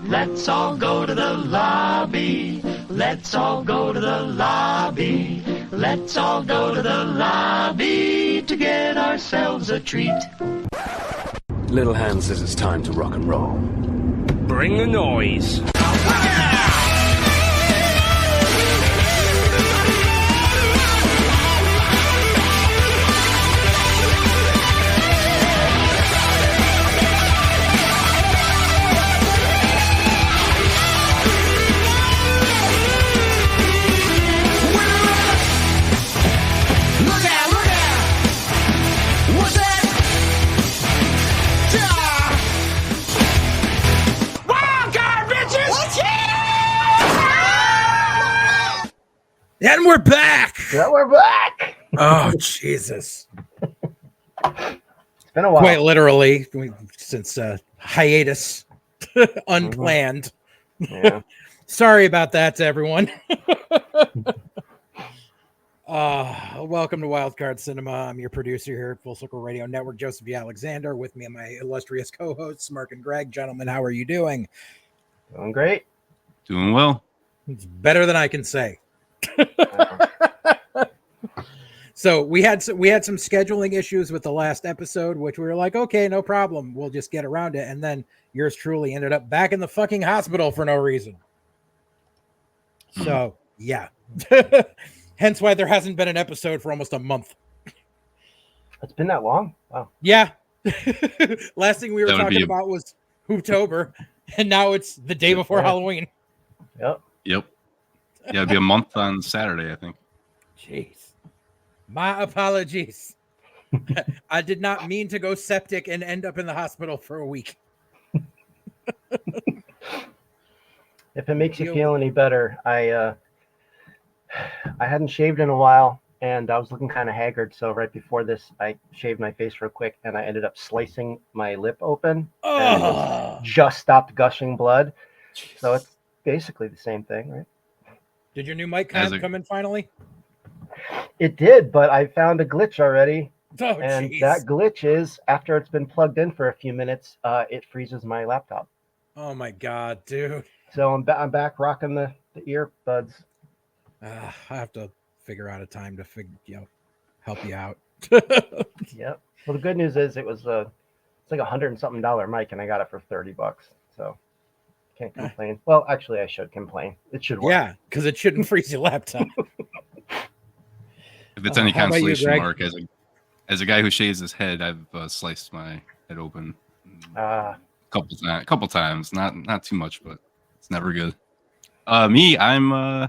Let's all go to the lobby. Let's all go to the lobby. Let's all go to the lobby to get ourselves a treat. Little Hand says it's time to rock and roll. Bring the noise. And we're back. Yeah, we're back. Oh, Jesus. It's been a while. Quite literally, since hiatus, unplanned. Yeah. Sorry about that to everyone. Welcome to Wildcard Cinema. I'm your producer here at Full Circle Radio Network, JJAlexander. With me and my illustrious co-hosts, Mark and Greg. Gentlemen, how are you doing? Doing great. Doing well. It's better than I can say. So we had some scheduling issues with the last episode, which we were like, okay, no problem, we'll just get around it. And then yours truly ended up back in the fucking hospital for no reason. So yeah, hence why there hasn't been an episode for almost a month. It's been that long? Wow. Yeah. Last thing we were talking about was Hooptober, and now it's the day before Halloween. Yep. Yeah, it'd be a month on Saturday, I think. Jeez. My apologies. I did not mean to go septic and end up in the hospital for a week. If it makes you feel any better, I hadn't shaved in a while, and I was looking kind of haggard. So right before this, I shaved my face real quick, and I ended up slicing my lip open. And it just stopped gushing blood. Jeez. So it's basically the same thing, right? Did your new mic come in finally? It did, but I found a glitch already. Oh, and geez. That glitch is after it's been plugged in for a few minutes, it freezes my laptop. Oh my God, dude. So I'm back rocking the earbuds. I have to figure out a time to help you out. Yep. Well, the good news is it's like $100 and something mic, and I got it for $30. So can't complain. Well, actually, I should complain. It should work. Yeah, because it shouldn't freeze your laptop. If it's any consolation, Mark, as a guy who shaves his head, I've sliced my head open a couple times. Not too much, but it's never good. Me, I'm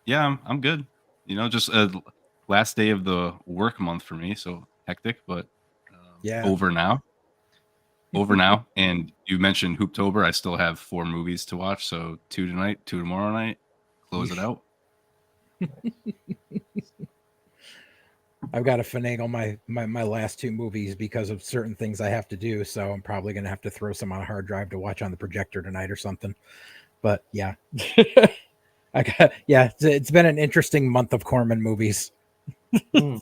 good. You know, just last day of the work month for me, so hectic, but over now. And you mentioned Hooptober. I still have 4 movies to watch, so 2 tonight, 2 tomorrow night. Close it out. I've got to finagle my last 2 movies because of certain things I have to do. So I'm probably going to have to throw some on a hard drive to watch on the projector tonight or something. But yeah, it's been an interesting month of Corman movies. I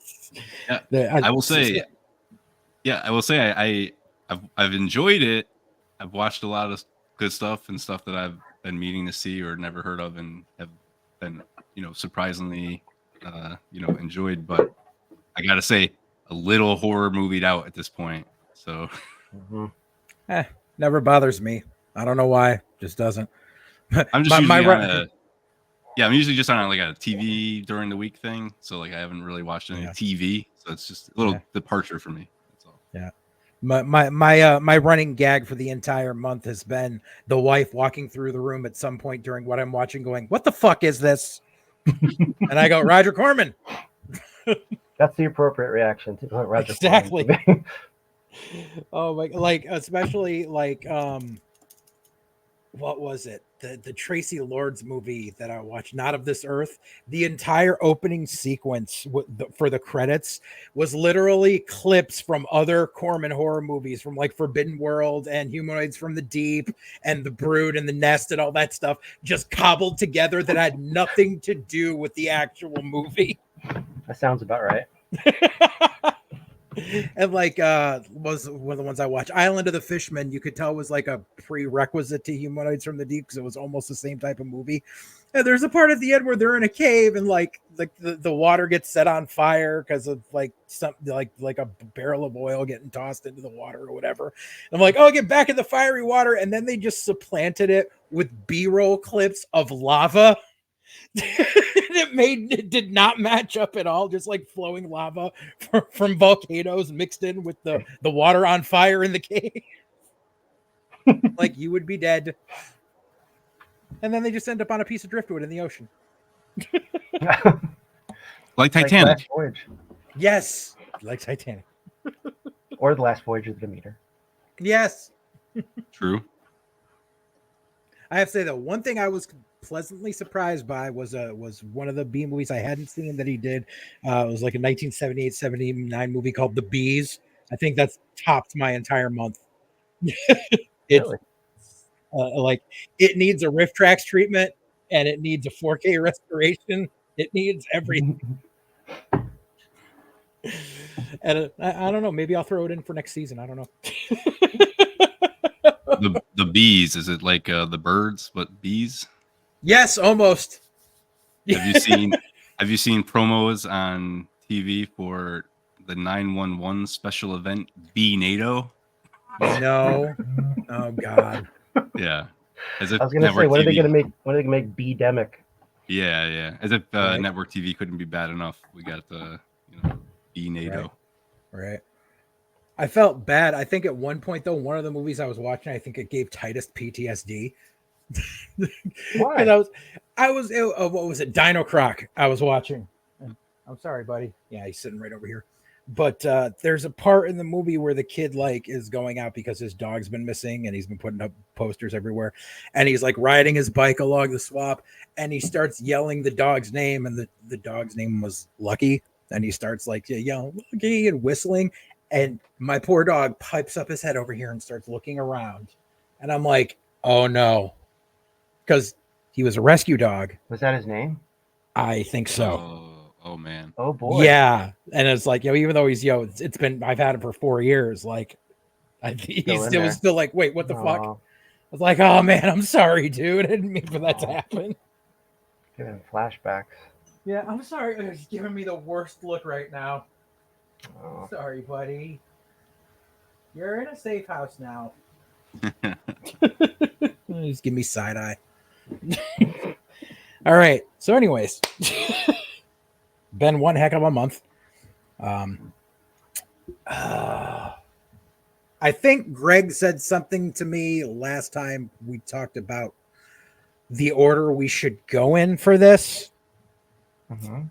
will say I've enjoyed it. I've watched a lot of good stuff and stuff that I've been meaning to see or never heard of and have been, surprisingly, enjoyed. But I got to say, a little horror movied out at this point. So, never bothers me. I don't know why. Just doesn't. I'm just I'm usually just on like a TV during the week thing. So like I haven't really watched any TV. So it's just a little departure for me. That's all. Yeah. My running gag for the entire month has been the wife walking through the room at some point during what I'm watching going, "What the fuck is this?" And I go, "Roger Corman." That's the appropriate reaction to Roger exactly. Corman. Oh my, especially what was it? The Tracy Lords movie that I watched, Not of This Earth. The entire opening sequence for the credits was literally clips from other Corman horror movies, from like Forbidden World and Humanoids from the Deep and The Brood and The Nest and all that stuff, just cobbled together that had nothing to do with the actual movie. That sounds about right. And like was one of the ones I watched, Island of the Fishermen, you could tell was like a prerequisite to Humanoids from the Deep because it was almost the same type of movie. And there's a part at the end where they're in a cave and like the water gets set on fire because of like something like a barrel of oil getting tossed into the water or whatever. I'm like, oh, get back in the fiery water, and then they just supplanted it with B-roll clips of lava. It did not match up at all, just like flowing lava from volcanoes mixed in with the water on fire in the cave. Like you would be dead. And then they just end up on a piece of driftwood in the ocean. Like Titanic. Last Voyage. Yes, like Titanic. Or The Last Voyage of the Demeter. Yes. True. I have to say, though, one thing I was pleasantly surprised by was one of the B movies I hadn't seen that he did. It was like a 1978-79 movie called The Bees. I think that's topped my entire month. Really? Like it needs a riff tracks treatment and it needs a 4K restoration. It needs everything. And I don't know. Maybe I'll throw it in for next season. I don't know. The bees, is it like the birds but bees? Yes, almost. Have you seen promos on TV for the 911 special event Bee NATO? No. Oh God. Yeah. As if I was gonna say, what are they gonna make? What are they gonna make? Bee-demic. Yeah. As if network TV couldn't be bad enough. We got the Bee NATO. Right. I felt bad. I think at one point though, one of the movies I was watching, I think it gave Titus PTSD. Why? I was what was it? Dino Croc. I was watching. I'm sorry, buddy. Yeah, he's sitting right over here. But there's a part in the movie where the kid like is going out because his dog's been missing and he's been putting up posters everywhere, and he's like riding his bike along the swamp and he starts yelling the dog's name, and the dog's name was Lucky, and he starts like yelling Lucky and whistling, and my poor dog pipes up his head over here and starts looking around, and I'm like, oh no, because he was a rescue dog. Was that his name? I think so. Oh man. Oh boy. Yeah. And it's like, even though he's, it's been, I've had him for 4 years. Like he was still like, wait, what the fuck? I was like, oh man, I'm sorry, dude. I didn't mean for that to happen. Giving flashbacks. Yeah. I'm sorry. He's giving me the worst look right now. Oh. Sorry, buddy. You're in a safe house now. Just give me side eye. All right. So anyways, been one heck of a month. I think Greg said something to me last time we talked about the order we should go in for this. Mm-hmm.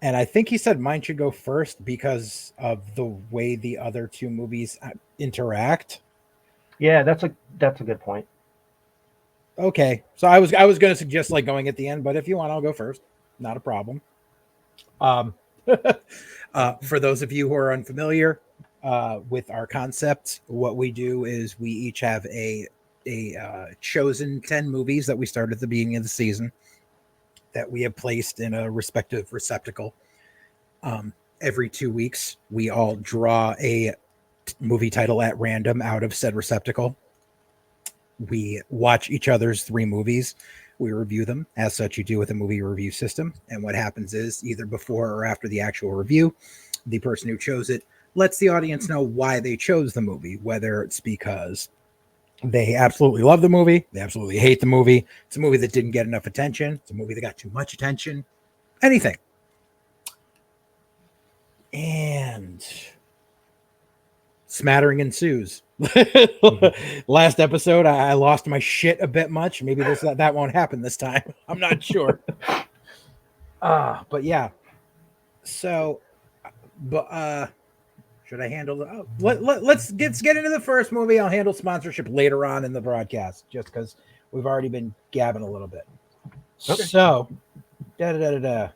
And I think he said mine should go first because of the way the other two movies interact. Yeah, that's a good point. Okay. So I was going to suggest like going at the end, but if you want, I'll go first. Not a problem. For those of you who are unfamiliar with our concept, what we do is we each have a chosen 10 movies that we start at the beginning of the season that we have placed in a respective receptacle. Every 2 weeks, we all draw a movie title at random out of said receptacle. We watch each other's 3 movies. We review them as such you do with a movie review system. And what happens is either before or after the actual review, the person who chose it lets the audience know why they chose the movie, whether it's because they absolutely love the movie, they absolutely hate the movie, it's a movie that didn't get enough attention, it's a movie that got too much attention, anything. And smattering ensues. Last episode, I lost my shit a bit much. Maybe that won't happen this time. I'm not sure. But yeah. So, but should I handle the? Let's get into the first movie. I'll handle sponsorship later on in the broadcast, just because we've already been gabbing a little bit. Okay. So, I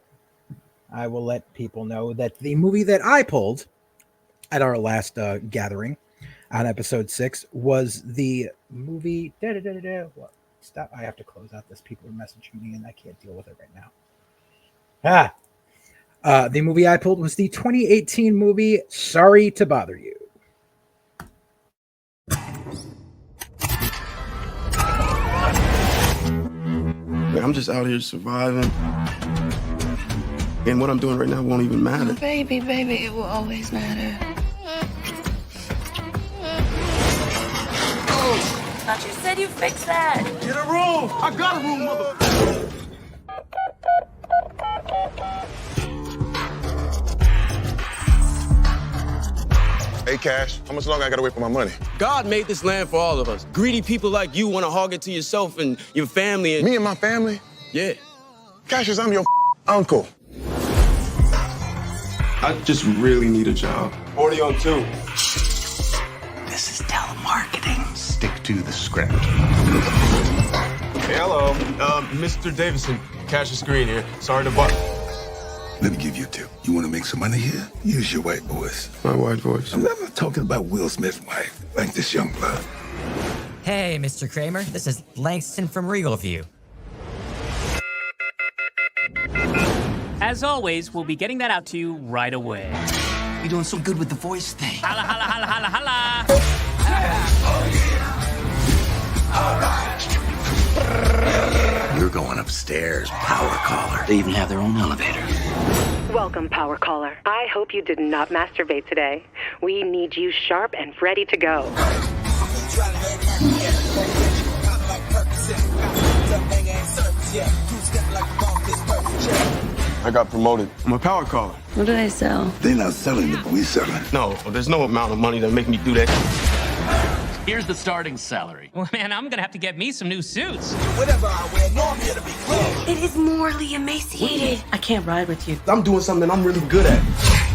will let people know that the movie that I pulled at our last gathering on episode 6 was the movie. Stop! I have to close out this. People are messaging me, and I can't deal with it right now. The movie I pulled was the 2018 movie Sorry to Bother You. I'm just out here surviving. And what I'm doing right now won't even matter. Oh, baby, it will always matter. Thought you said you fixed that. Get a room! I got a room, mother. Hey, Cash, how much longer I gotta wait for my money? God made this land for all of us. Greedy people like you want to hog it to yourself and your family. Me and my family? Yeah. Cassius, I'm your uncle. I just really need a job. 40 on 2. This is telemarketing. Stick to the script. Hey, hello. Mr. Davison, Cassius Green here. Sorry to bother. Let me give you a tip. You want to make some money here? Use your white voice. My white voice? I'm not talking about Will Smith's wife, like this young blood. Hey, Mr. Kramer. This is Langston from Regal View. As always, we'll be getting that out to you right away. You're doing so good with the voice thing. Holla, holla, holla, holla, holla. You're going upstairs, power caller. They even have their own elevator. Welcome, Power Caller. I hope you did not masturbate today. We need you sharp and ready to go. I got promoted. I'm a power caller. What do they sell? They're not selling it, but we selling. No, there's no amount of money that make me do that. Here's the starting salary. Well, man, I'm gonna have to get me some new suits. Whatever I wear, no, I'm here to be clean. It is morally emaciated. I can't ride with you. I'm doing something I'm really good at.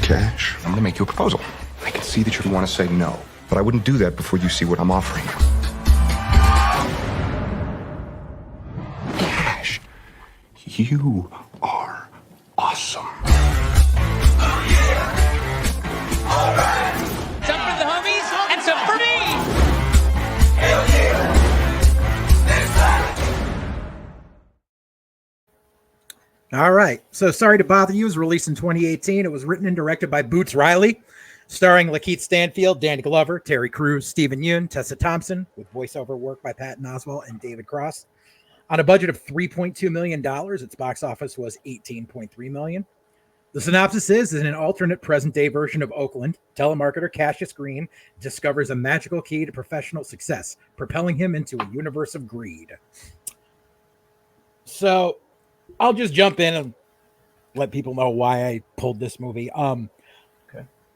Cash. I'm gonna make you a proposal. I can see that you want to say no, but I wouldn't do that before you see what I'm offering you. Cash, you are awesome. Oh, yeah. All right. Some for the homies and some for me. Hell yeah. All right. So Sorry to Bother You was released in 2018. It was written and directed by Boots Riley, starring Lakeith Stanfield, Danny Glover, Terry Crews, Stephen Yeun, Tessa Thompson, with voiceover work by Patton Oswalt and David Cross. On a budget of $3.2 million, its box office was $18.3 million. The synopsis is, in an alternate present-day version of Oakland, telemarketer Cassius Green discovers a magical key to professional success, propelling him into a universe of greed. So I'll just jump in and let people know why I pulled this movie.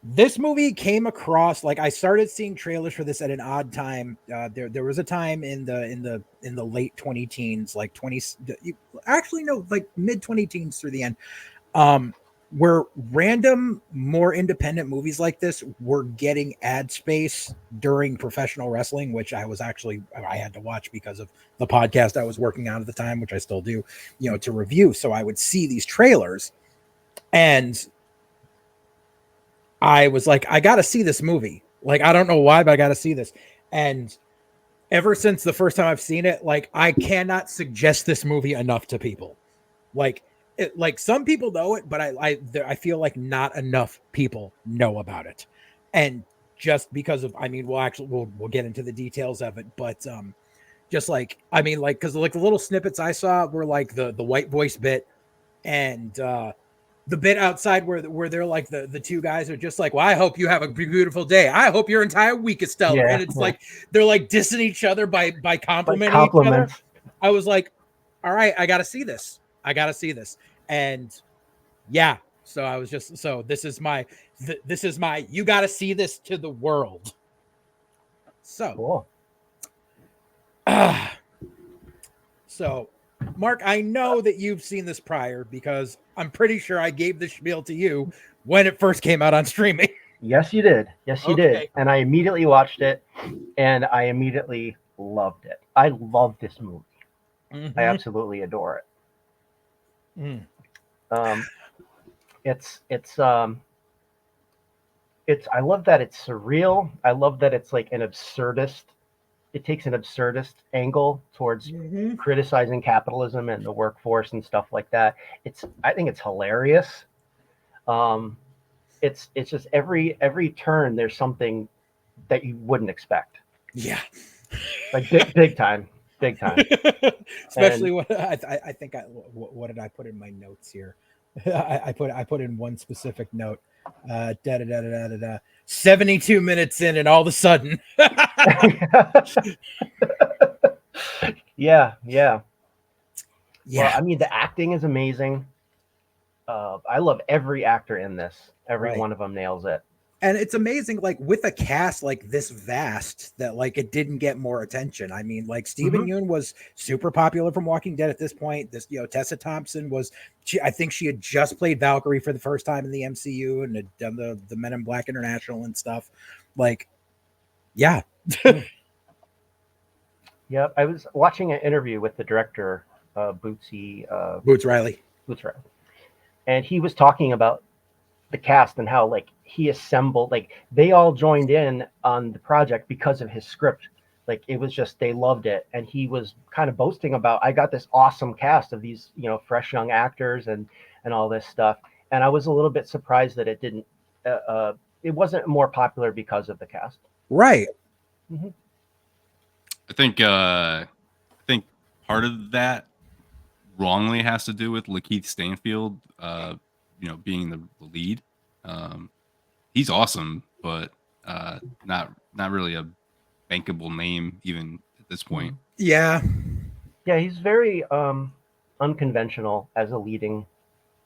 This movie came across, like, I started seeing trailers for this at an odd time. There was a time in the late 20-teens, like mid 20-teens through the end, where random, more independent movies like this were getting ad space during professional wrestling, which I had to watch because of the podcast I was working on at the time, which I still do, to review. So I would see these trailers and I was like, I got to see this movie. Like, I don't know why, but I got to see this. And ever since the first time I've seen it, like, I cannot suggest this movie enough to people. Like some people know it, but I feel like not enough people know about it. And just because of, we'll get into the details of it, but because the little snippets I saw were like the white voice bit and the bit outside where they're like the two guys are just like, well, I hope you have a beautiful day. I hope your entire week is stellar. Yeah, and it's like they're like dissing each other by complimenting each other. I was like, all right, I got to see this. And yeah, so I was just, this is my you got to see this to the world. So cool. So Mark, I know that you've seen this prior because I'm pretty sure I gave the spiel to you when it first came out on streaming. Yes, you did. Yes, you did. And I immediately watched it and I immediately loved it. I love this movie. Mm-hmm. I absolutely adore it. It's I love that it's surreal. I love that it's like an absurdist. It takes an absurdist angle towards criticizing capitalism and the workforce and stuff like that. I think it's hilarious. It's just every turn there's something that you wouldn't expect. Yeah, like big time. Especially what I think what did I put in my notes here? I put in one specific note. 72 minutes in, and all of a sudden. Yeah. Well, I mean, the acting is amazing. I love every actor in this. Every one of them nails it. And it's amazing, like with a cast like this vast, that like it didn't get more attention. I mean, like Stephen Yeun was super popular from Walking Dead at this point. This, Tessa Thompson I think she had just played Valkyrie for the first time in the MCU and had done the Men in Black International and stuff. Like, yeah. Yeah, I was watching an interview with the director, Boots Riley, and he was talking about the cast and how like he assembled, like they all joined in on the project because of his script. Like it was just, they loved it, and he was kind of boasting about, I got this awesome cast of these fresh young actors and all this stuff, and I was a little bit surprised that it didn't it wasn't more popular because of the cast. Right. Mm-hmm. I think part of that wrongly has to do with Lakeith Stanfield, being the lead. He's awesome, but not really a bankable name even at this point. Yeah, he's very unconventional as a leading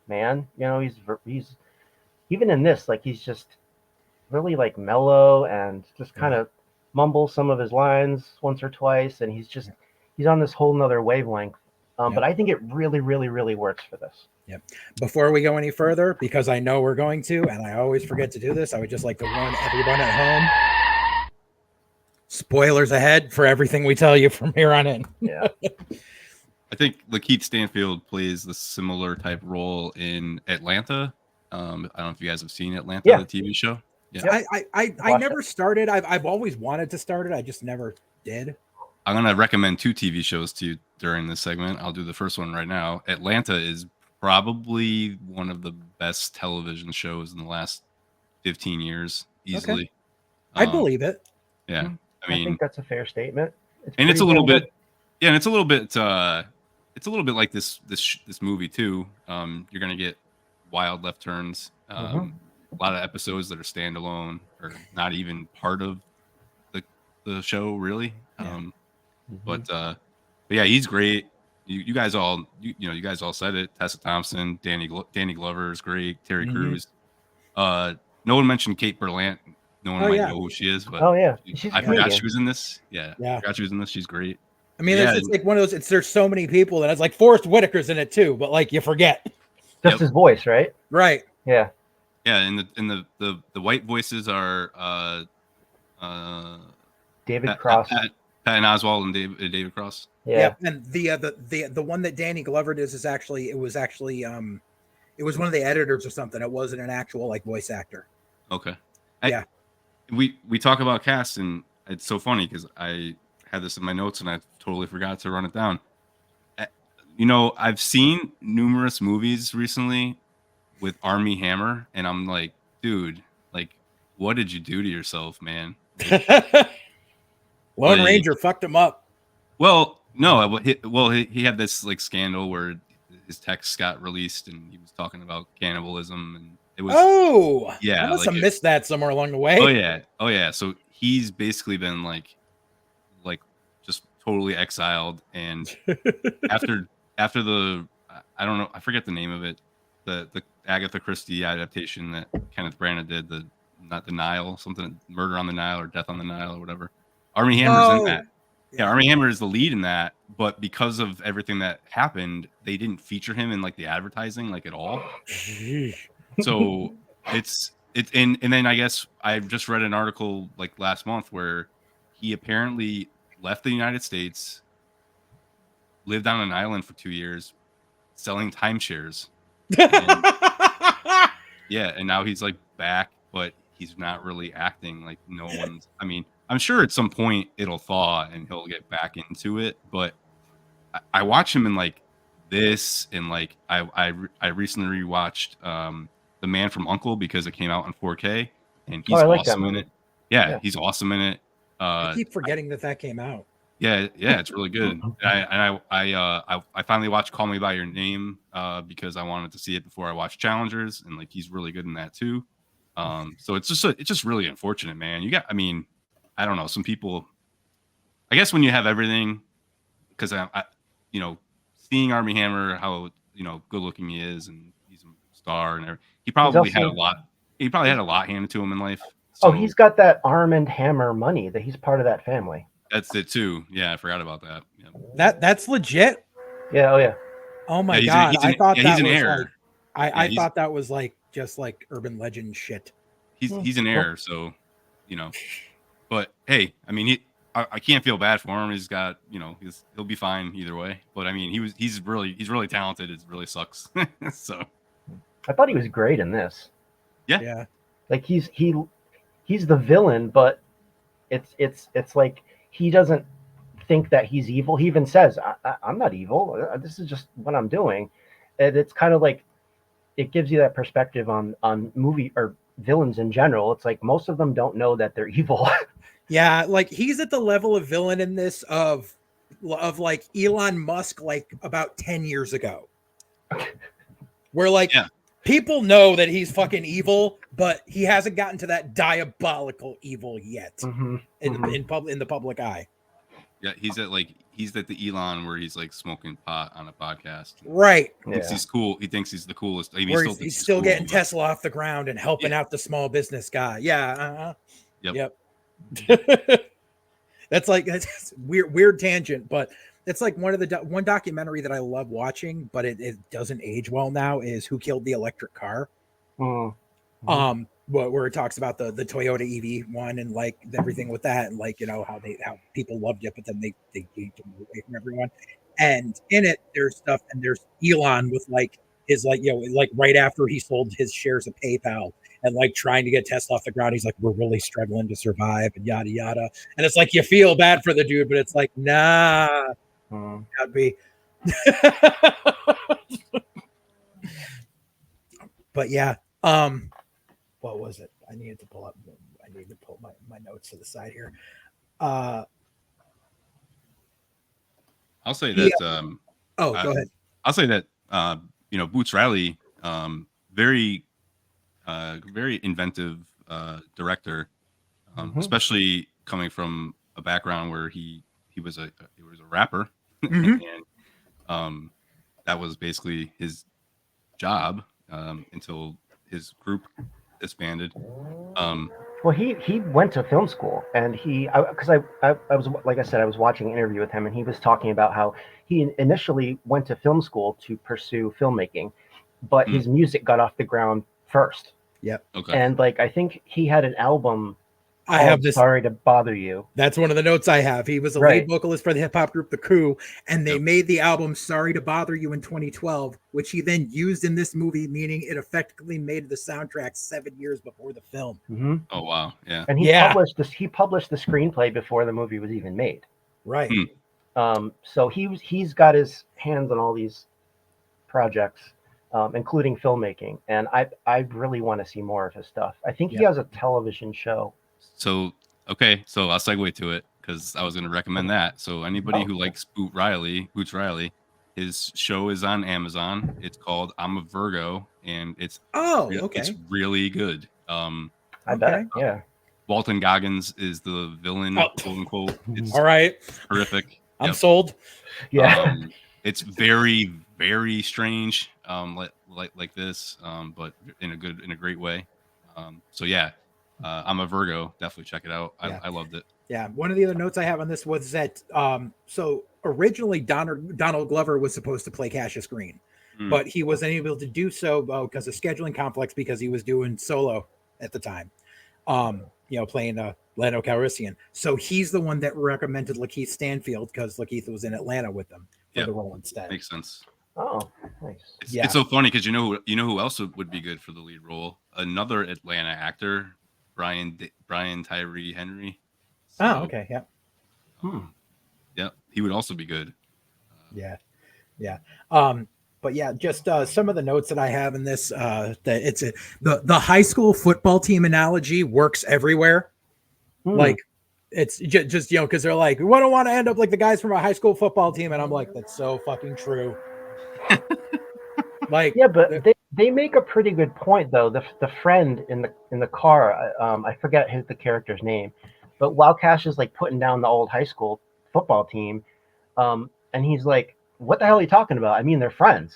man. He's even in this, like he's just really like mellow and just kind of mumbles some of his lines once or twice, and he's on this whole nother wavelength. But I think it really, really, really works for this. Yep. Before we go any further, because I know we're going to, and I always forget to do this, I would just like to warn everyone at home. Spoilers ahead for everything we tell you from here on in. Yeah. I think Lakeith Stanfield plays the similar type role in Atlanta. I don't know if you guys have seen Atlanta, the TV show. Yeah. I never started. I've always wanted to start it. I just never did. I'm going to recommend 2 TV shows to you during this segment. I'll do the first one right now. Atlanta is probably one of the best television shows in the last 15 years, easily. Okay. I believe it. Yeah. I think that's a fair statement. It's a little bit, and it's a little bit like this movie too. You're going to get wild left turns. A lot of episodes that are standalone or not even part of the show, really. But yeah, he's great. You guys all you guys all said it. Tessa Thompson, Danny Glover is great. Terry Crews. No one mentioned Kate Berlant. No one might know who she is, but I forgot she was in this. Yeah, I forgot she was in this. She's great. I mean, it's like one of those. There's so many people that it's like Forrest Whitaker's in it too, but like you forget. Just his voice, right? Right. Yeah. Yeah, and the white voices are David Cross. Patton Oswalt and David Cross. Yeah. And the one that Danny Glover does is actually it was one of the editors or something. It wasn't an actual like voice actor. Okay. We talk about cast, and it's so funny because I had this in my notes and I totally forgot to run it down. I've seen numerous movies recently with Armie Hammer, and I'm like, dude, like, what did you do to yourself, man? Lone Ranger fucked him up. Well, no. He had this like scandal where his texts got released, and he was talking about cannibalism, and it was. Oh, yeah. I must have missed that somewhere along the way. Oh yeah. So he's basically been like just totally exiled, and after the I don't know, I forget the name of it, the Agatha Christie adaptation that Kenneth Branagh did, not the Nile, something, Murder on the Nile or Death on the Nile or whatever. Armie Hammer's in that. Yeah, Armie Hammer is the lead in that, but because of everything that happened, they didn't feature him in like the advertising like at all. So it's and then I guess I just read an article like last month where he apparently left the United States, lived on an island for 2 years, selling timeshares. And now he's like back, but he's not really acting like no one's. I mean, I'm sure at some point it'll thaw and he'll get back into it, but I watch him in like this, and like I recently rewatched The Man from U.N.C.L.E. because it came out in 4K, and he's I like awesome that in movie. it. Yeah, he's awesome in it. I keep forgetting that came out. Yeah, it's really good. I finally watched Call Me by Your Name because I wanted to see it before I watched Challengers, and like he's really good in that too. So it's just really unfortunate, man. I mean, I don't know. Some people, I guess, when you have everything, because I seeing Armie Hammer, how good looking he is, and he's a star, and everything, he probably had a lot. He probably had a lot handed to him in life. So, he's got that Arm and Hammer money. That he's part of that family. That's it too. Yeah, I forgot about that. Yeah. That's legit. Yeah. Oh yeah. Oh my god! I thought that was heir. like I thought that was like just like urban legend shit. He's an heir, so But hey, I mean, I can't feel bad for him. He's got he'll be fine either way. But I mean, he's really talented. It really sucks. So I thought he was great in this. Yeah. Like he's the villain, but it's like he doesn't think that he's evil. He even says, I'm not evil. This is just what I'm doing. And it's kind of like it gives you that perspective on movie or villains in general. It's like most of them don't know that they're evil. Yeah, like he's at the level of villain in this of like Elon Musk like about 10 years ago. Where like people know that he's fucking evil, but he hasn't gotten to that diabolical evil yet in the public eye. Yeah, he's at the Elon where he's like smoking pot on a podcast. Right. He thinks he's cool. He thinks he's the coolest. I mean, he's still getting Tesla off the ground and helping out the small business guy. Yeah. Yep. That's weird tangent, but it's like one documentary that I love watching, but it doesn't age well now is Who Killed the Electric Car. Where it talks about the Toyota EV1 and like everything with that, and like how people loved it, but then they gave them away from everyone. And in it, there's stuff, and there's Elon with like his like right after he sold his shares of PayPal and like trying to get Tesla off the ground. He's like, we're really struggling to survive and yada yada. And it's like you feel bad for the dude, but it's like nah, gotta be. But yeah, what was it? I need to pull my notes to the side here. I'll say that. Go ahead. I'll say that. Boots Riley, very inventive director, especially coming from a background where he was a rapper, and that was basically his job until his group disbanded. Well, he went to film school, and because I was, like I said, I was watching an interview with him, and he was talking about how he initially went to film school to pursue filmmaking, but his music got off the ground first. Yep. Okay. And like I think he had an album. I have this. Sorry to bother you. That's one of the notes I have. He was a lead vocalist for the hip hop group The Coup, and they made the album "Sorry to Bother You" in 2012, which he then used in this movie, meaning it effectively made the soundtrack 7 years before the film. Oh wow, yeah. And he published the screenplay before the movie was even made. Right. So he's got his hands on all these projects, including filmmaking, and I really want to see more of his stuff. I think he has a television show. So I'll segue to it because I was going to recommend that. So anybody who likes Boots Riley, his show is on Amazon. It's called I'm a Virgo, and it's it's really good. I bet, yeah. Walton Goggins is the villain, quote unquote. It's all right, horrific. I'm sold. Yeah, it's very, very strange, like this, but in a great way. So yeah. I'm a Virgo. Definitely check it out. I loved it. Yeah. One of the other notes I have on this was that so originally Donald Glover was supposed to play Cassius Green, but he wasn't able to do so because of scheduling conflicts because he was doing solo at the time, playing Lando Calrissian. So he's the one that recommended Lakeith Stanfield because Lakeith was in Atlanta with them for the role instead. Makes sense. Oh, nice. It's so funny because you know who else would be good for the lead role? Another Atlanta actor. Brian Tyree Henry. So, okay, yeah. Yeah, he would also be good. Yeah. But yeah, just some of the notes that I have in this, that it's the high school football team analogy works everywhere. Like it's just because they're like, we don't want to end up like the guys from a high school football team, and I'm like, that's so fucking true. Like, yeah, but they make a pretty good point though. The friend in the car, I forget the character's name, but while Cash is like putting down the old high school football team, and he's like, what the hell are you talking about? I mean, they're friends.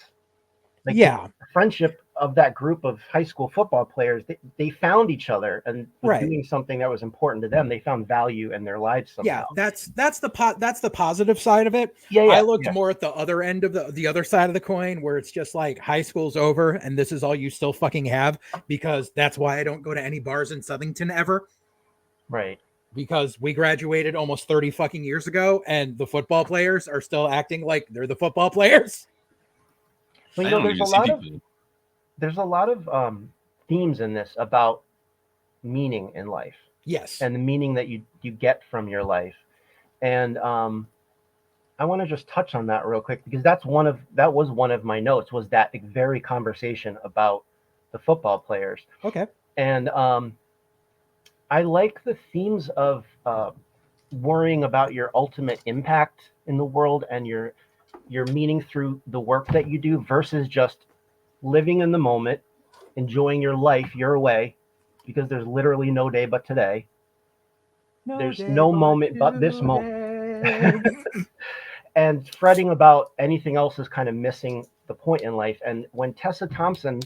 Like, yeah, the friendship of that group of high school football players, they found each other and were doing something that was important to them. They found value in their lives somehow. Yeah, that's the positive side of it. Yeah, I looked more at the other end of the other side of the coin, where it's just like high school's over and this is all you still fucking have, because that's why I don't go to any bars in Southington ever. Right. Because we graduated almost 30 fucking years ago and the football players are still acting like they're the football players. Well, you know, there's a lot of themes in this about meaning in life. Yes. And the meaning that you get from your life. And I want to just touch on that real quick, because that was one of my notes, was that very conversation about the football players. Okay. And I like the themes of worrying about your ultimate impact in the world and your meaning through the work that you do, versus just living in the moment, enjoying your life your way, because there's literally no day but today. There's no moment but this moment. And fretting about anything else is kind of missing the point in life. And when Tessa Thompson,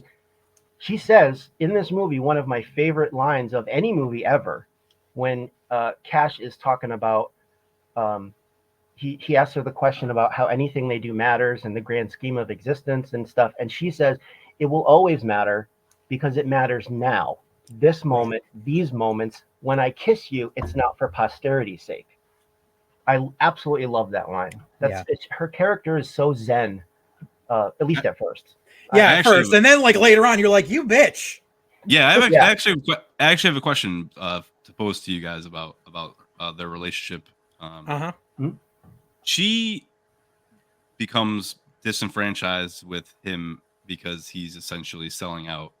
she says in this movie, one of my favorite lines of any movie ever, when Cash is talking about, he asks her the question about how anything they do matters in the grand scheme of existence and stuff. And she says, it will always matter because it matters now. This moment, these moments, when I kiss you, it's not for posterity's sake. I absolutely love that line. Her character is so zen, at least at first. Yeah, at first. And then like later on, you're like, you bitch. Yeah, I actually have a question to pose to you guys about their relationship. She becomes disenfranchised with him because he's essentially selling out,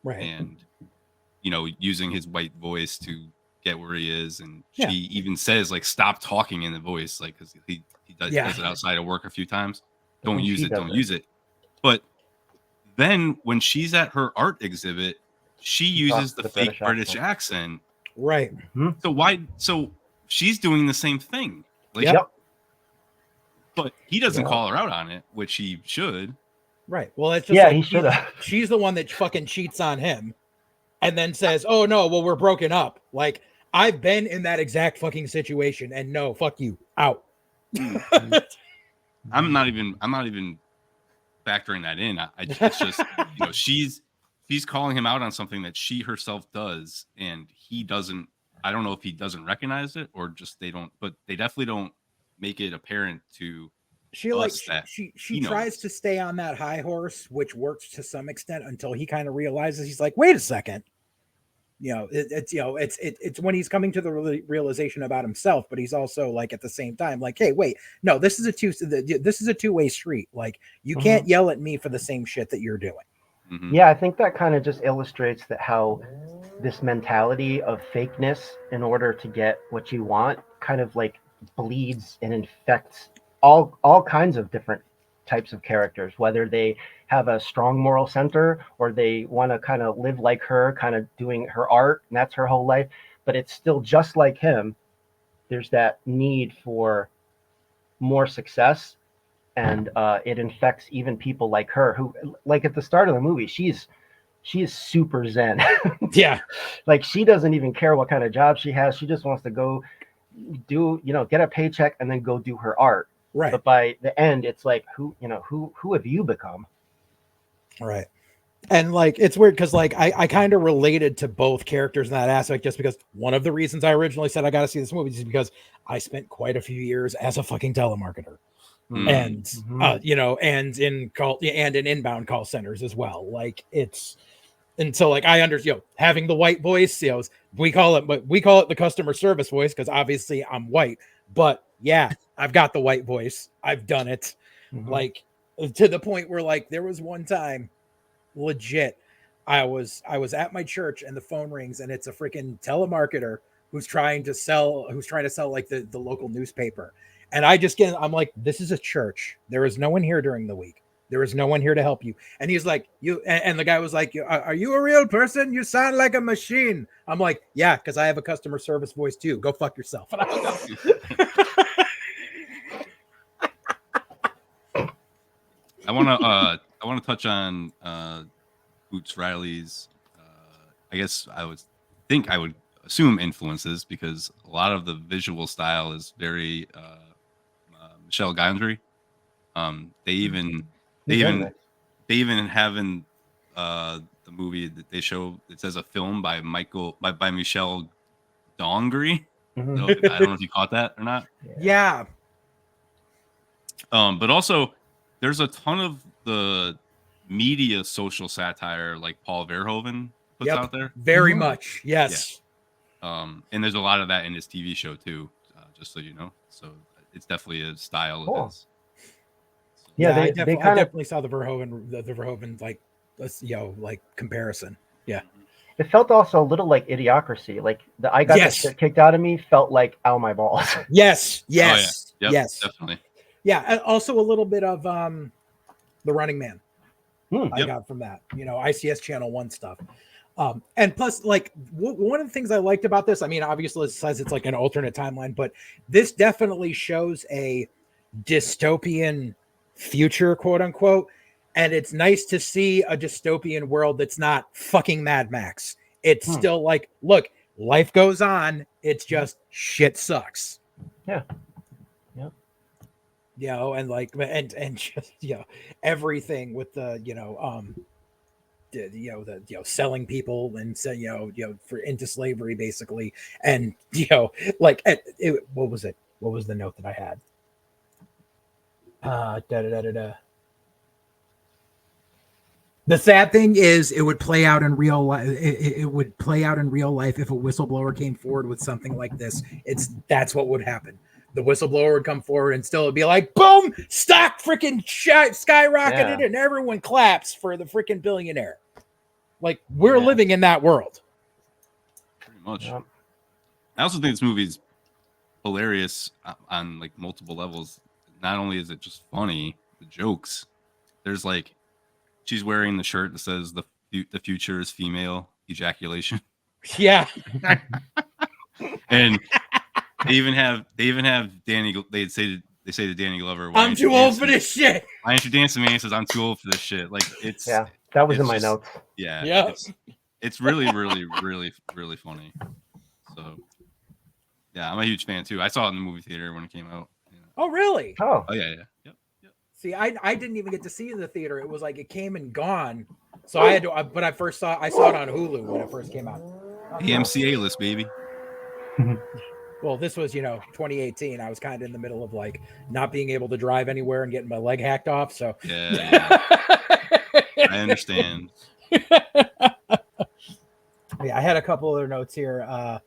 and using his white voice to get where he is. And she even says like, stop talking in the voice, like, because he does it outside of work a few times. Don't use it. But then when she's at her art exhibit, she uses the fake British accent. Right. So she's doing the same thing. Like, but he doesn't call her out on it, which he should. Right. Well, it's just he should have. She's the one that fucking cheats on him and then says, oh no, well, we're broken up. Like, I've been in that exact fucking situation, and no, fuck you, out. I'm not even factoring that in. It's just, she's calling him out on something that she herself does, and he doesn't. I don't know if he doesn't recognize it or just they don't, but they definitely don't make it apparent to she tries to stay on that high horse, which works to some extent until he kind of realizes, he's like, wait a second. It's when he's coming to the realization about himself, but he's also like at the same time like, hey, wait, no, this is a two-way street. Like, you can't yell at me for the same shit that you're doing. Yeah, I think that kind of just illustrates that how this mentality of fakeness in order to get what you want kind of like bleeds and infects all kinds of different types of characters, whether they have a strong moral center or they want to kind of live like her, kind of doing her art, and that's her whole life. But it's still just like him. There's that need for more success, and it infects even people like her, who, like at the start of the movie, she is super zen. Yeah. Like, she doesn't even care what kind of job she has. She just wants to go do, get a paycheck and then go do her art. Right. But by the end, it's like, who have you become? Right. And like, it's weird because like I kind of related to both characters in that aspect, just because one of the reasons I originally said I got to see this movie is because I spent quite a few years as a fucking telemarketer. And and in inbound call centers as well. Like, and so like I understand, having the white voice, we call it the customer service voice because obviously I'm white, but yeah, I've got the white voice. I've done it. Like, to the point where like there was one time, legit, I was at my church and the phone rings and it's a freaking telemarketer who's trying to sell like the local newspaper. And I'm like, this is a church. There is no one here during the week. There is no one here to help you. And he's like, and the guy was like, are you a real person? You sound like a machine. I'm like, yeah, because I have a customer service voice too. Go fuck yourself. And I want to touch on Boots Riley's. I guess I would assume influences, because a lot of the visual style is very Michel Gondry. They even have in the movie that they show, it says a film by Michel Gondry. Mm-hmm. So, I don't know if you caught that or not. Yeah. But also there's a ton of the media social satire like Paul Verhoeven puts out there. Very much. Yes. Yeah. And there's a lot of that in his TV show too, just so you know. So it's definitely a style of his. Yeah, I they definitely saw the Verhoeven like like comparison. Yeah. It felt also a little like Idiocracy. Like I got the shit kicked out of me felt like ow my balls. Yes. Oh, yeah. Yep, yes. Definitely. Yeah, and also a little bit of The Running Man. I got from that, ICS Channel 1 stuff. And plus, like, one of the things I liked about this, I mean, obviously it says it's like an alternate timeline, but this definitely shows a dystopian future, quote unquote. And it's nice to see a dystopian world that's not fucking Mad Max. It's still like, look, life goes on. It's just shit sucks. Yeah. And like, and just, everything with the, selling people and for into slavery basically. And, like, what was it? What was the note that I had? The sad thing is it would play out in real life. It would play out in real life if a whistleblower came forward with something like this. That's what would happen. The whistleblower would come forward and still it'd be like, boom, stock freaking skyrocketed and everyone claps for the freaking billionaire. Like we're living in that world. Pretty much. Yeah. I also think this movie's hilarious on like multiple levels. Not only is it just funny, the jokes. There's like, she's wearing the shirt that says the future is female ejaculation. Yeah. And they even have Danny. They say to Danny Glover, "I'm too old for this shit." Why aren't you dancing, man? He says, "I'm too old for this shit." Like it's that was in my notes. Yeah. It's really, really, really, really funny. So yeah, I'm a huge fan too. I saw it in the movie theater when it came out. Oh really? Oh yeah. Yep. See, I didn't even get to see it in the theater. It was like it came and gone. So I had to. But I saw it on Hulu when it first came out. The MCA list, baby. Well, this was, 2018. I was kind of in the middle of like not being able to drive anywhere and getting my leg hacked off. So yeah. I understand. Yeah, I had a couple other notes here.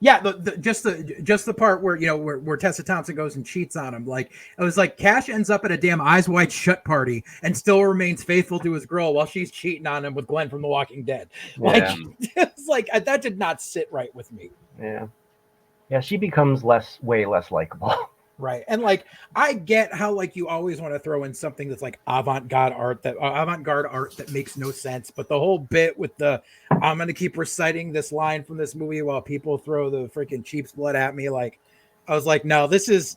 Just the part where where Tessa Thompson goes and cheats on him. Like it was like Cash ends up at a damn Eyes Wide Shut party and still remains faithful to his girl while she's cheating on him with Glenn from The Walking Dead. Like it's like that did not sit right with me. Yeah, she becomes way less likable. Right. And like I get how like you always want to throw in something that's like avant-garde art that makes no sense, but the whole bit with I'm going to keep reciting this line from this movie while people throw the freaking sheep's blood at me, like I was like, no, this is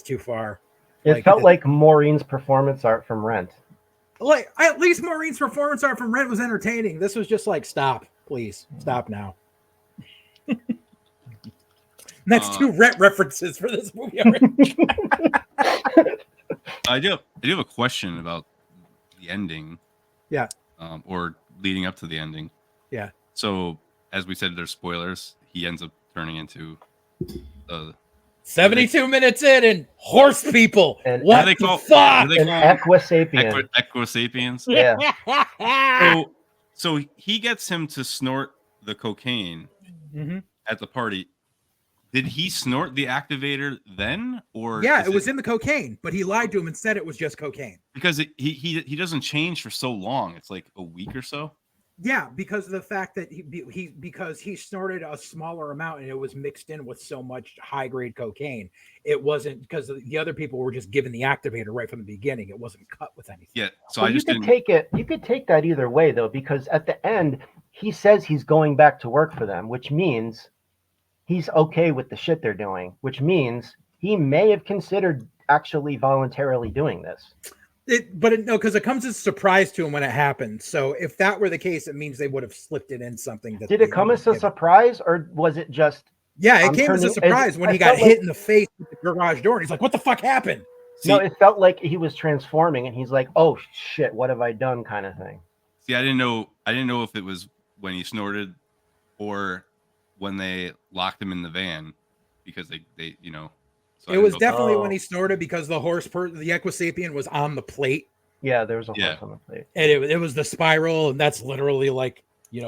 too far. It felt like Maureen's performance art from Rent. Like at least Maureen's performance art from Rent was entertaining. This was just like, stop, please stop now. That's two Rent references for this movie already. I do have a question about the ending. Yeah. Or leading up to the ending. Yeah. So, as we said, there's spoilers. He ends up turning into 72 minutes in and horse people. And what the fuck? An Equisapien. Equisapiens. Yeah. So he gets him to snort the cocaine at the party. Did he snort the activator then, or yeah, it was in the cocaine, but he lied to him and said it was just cocaine. Because he doesn't change for so long. It's like a week or so. Yeah, because of the fact that he snorted a smaller amount and it was mixed in with so much high grade cocaine. It wasn't because the other people were just given the activator right from the beginning. It wasn't cut with anything. Yeah, so well, I just didn't take it. You could take that either way though, because at the end he says he's going back to work for them, which means he's okay with the shit they're doing, which means he may have considered actually voluntarily doing this. No, because it comes as a surprise to him when it happened. So if that were the case, it means they would have slipped it in something. Did it come as a surprise, or was it just? Yeah, it came as a surprise when he got hit in the face with the garage door, and he's like, "What the fuck happened?" No, it felt like he was transforming, and he's like, "Oh shit, what have I done?" kind of thing. See, I didn't know if it was when he snorted, or when they locked him in the van, because they you know. So it was definitely when he snorted, because the the Equisapien was on the plate. Yeah, there was a horse on the plate. And it was the spiral, and that's literally like,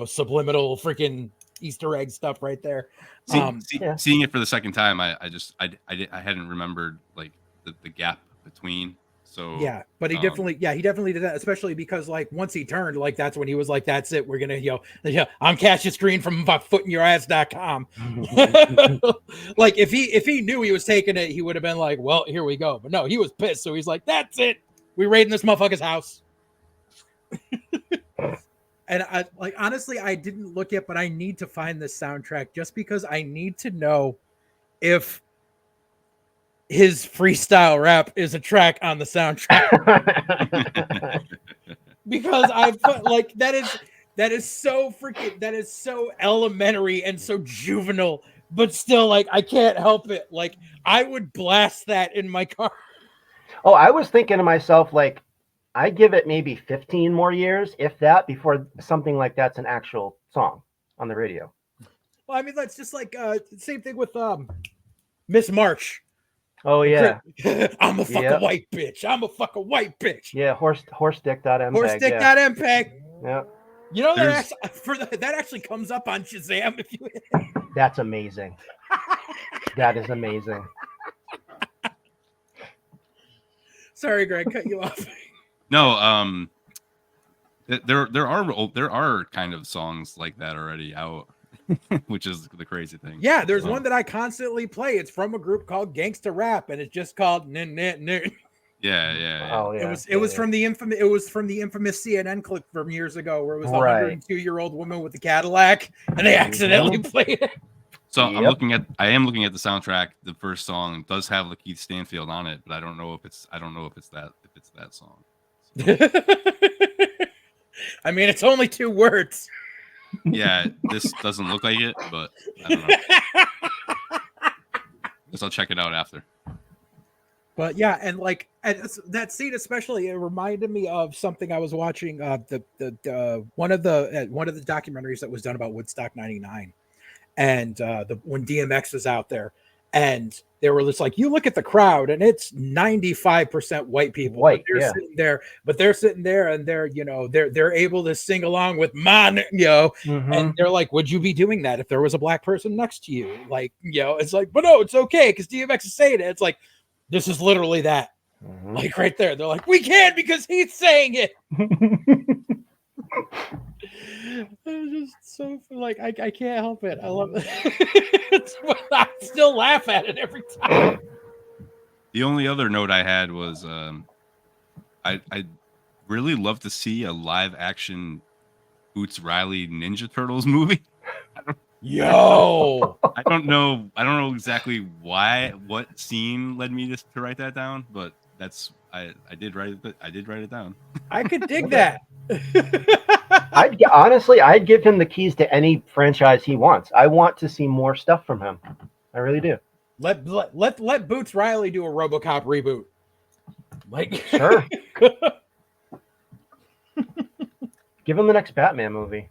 subliminal freaking Easter egg stuff right there. Seeing it for the second time, I hadn't remembered like the gap between. So yeah, but he definitely did that, especially because like once he turned, like that's when he was like, "That's it, we're gonna I'm cash your screen from footinyourass.com." Like if he knew he was taking it, he would have been like, "Well, here we go." But no, he was pissed, so he's like, "That's it, we raiding this motherfucker's house." And I honestly, I didn't look at, but I need to find this soundtrack just because I need to know if his freestyle rap is a track on the soundtrack. Because I put like that is so elementary and so juvenile, but still like I can't help it. Like I would blast that in my car. Oh, I was thinking to myself, like, I give it maybe 15 more years, if that, before something like that's an actual song on the radio. Well, I mean, that's just like same thing with Miss March. Oh yeah, I'm a fucking white bitch. I'm a fucking white bitch. Yeah, horse dick.mpeg. Horse-dick.mpeg. Yeah. You know that actually comes up on Shazam. If you. That's amazing. That is amazing. Sorry, Greg, cut you off. No, there are kind of songs like that already out. Which is the crazy thing. Yeah, there's one that I constantly play. It's from a group called Gangsta Rap, and it's just called Nin Nin Nin. Yeah. Oh yeah. It was from the infamous CNN clip from years ago, where it was the 102-year-old woman with the Cadillac, and they accidentally played it. So I am looking at the soundtrack. The first song does have Lakeith Stanfield on it, but I don't know if it's that song. So. I mean, it's only 2 words. Yeah, this doesn't look like it, but I don't know. Guess I'll check it out after. But yeah, and like that scene especially, it reminded me of something I was watching. The one of the documentaries that was done about Woodstock '99, and when DMX was out there, and they were just like, you look at the crowd, and it's 95% white people. White, but they're sitting there, and they're able to sing along with man, and they're like, would you be doing that if there was a black person next to you? Like, it's like, but no, it's okay because DMX is saying it. It's like, this is literally that. Like right there, they're like, we can because he's saying it. It's just so like I can't help it. I love it. I still laugh at it every time. The only other note I had was I'd really love to see a live action Boots Riley Ninja Turtles movie. Yo, I don't know exactly what scene led me to write that down, but I did write it down. I could dig that. I'd give him the keys to any franchise he wants. I want to see more stuff from him. I really do. Let Boots Riley do a RoboCop reboot. Like, sure. Give him the next Batman movie.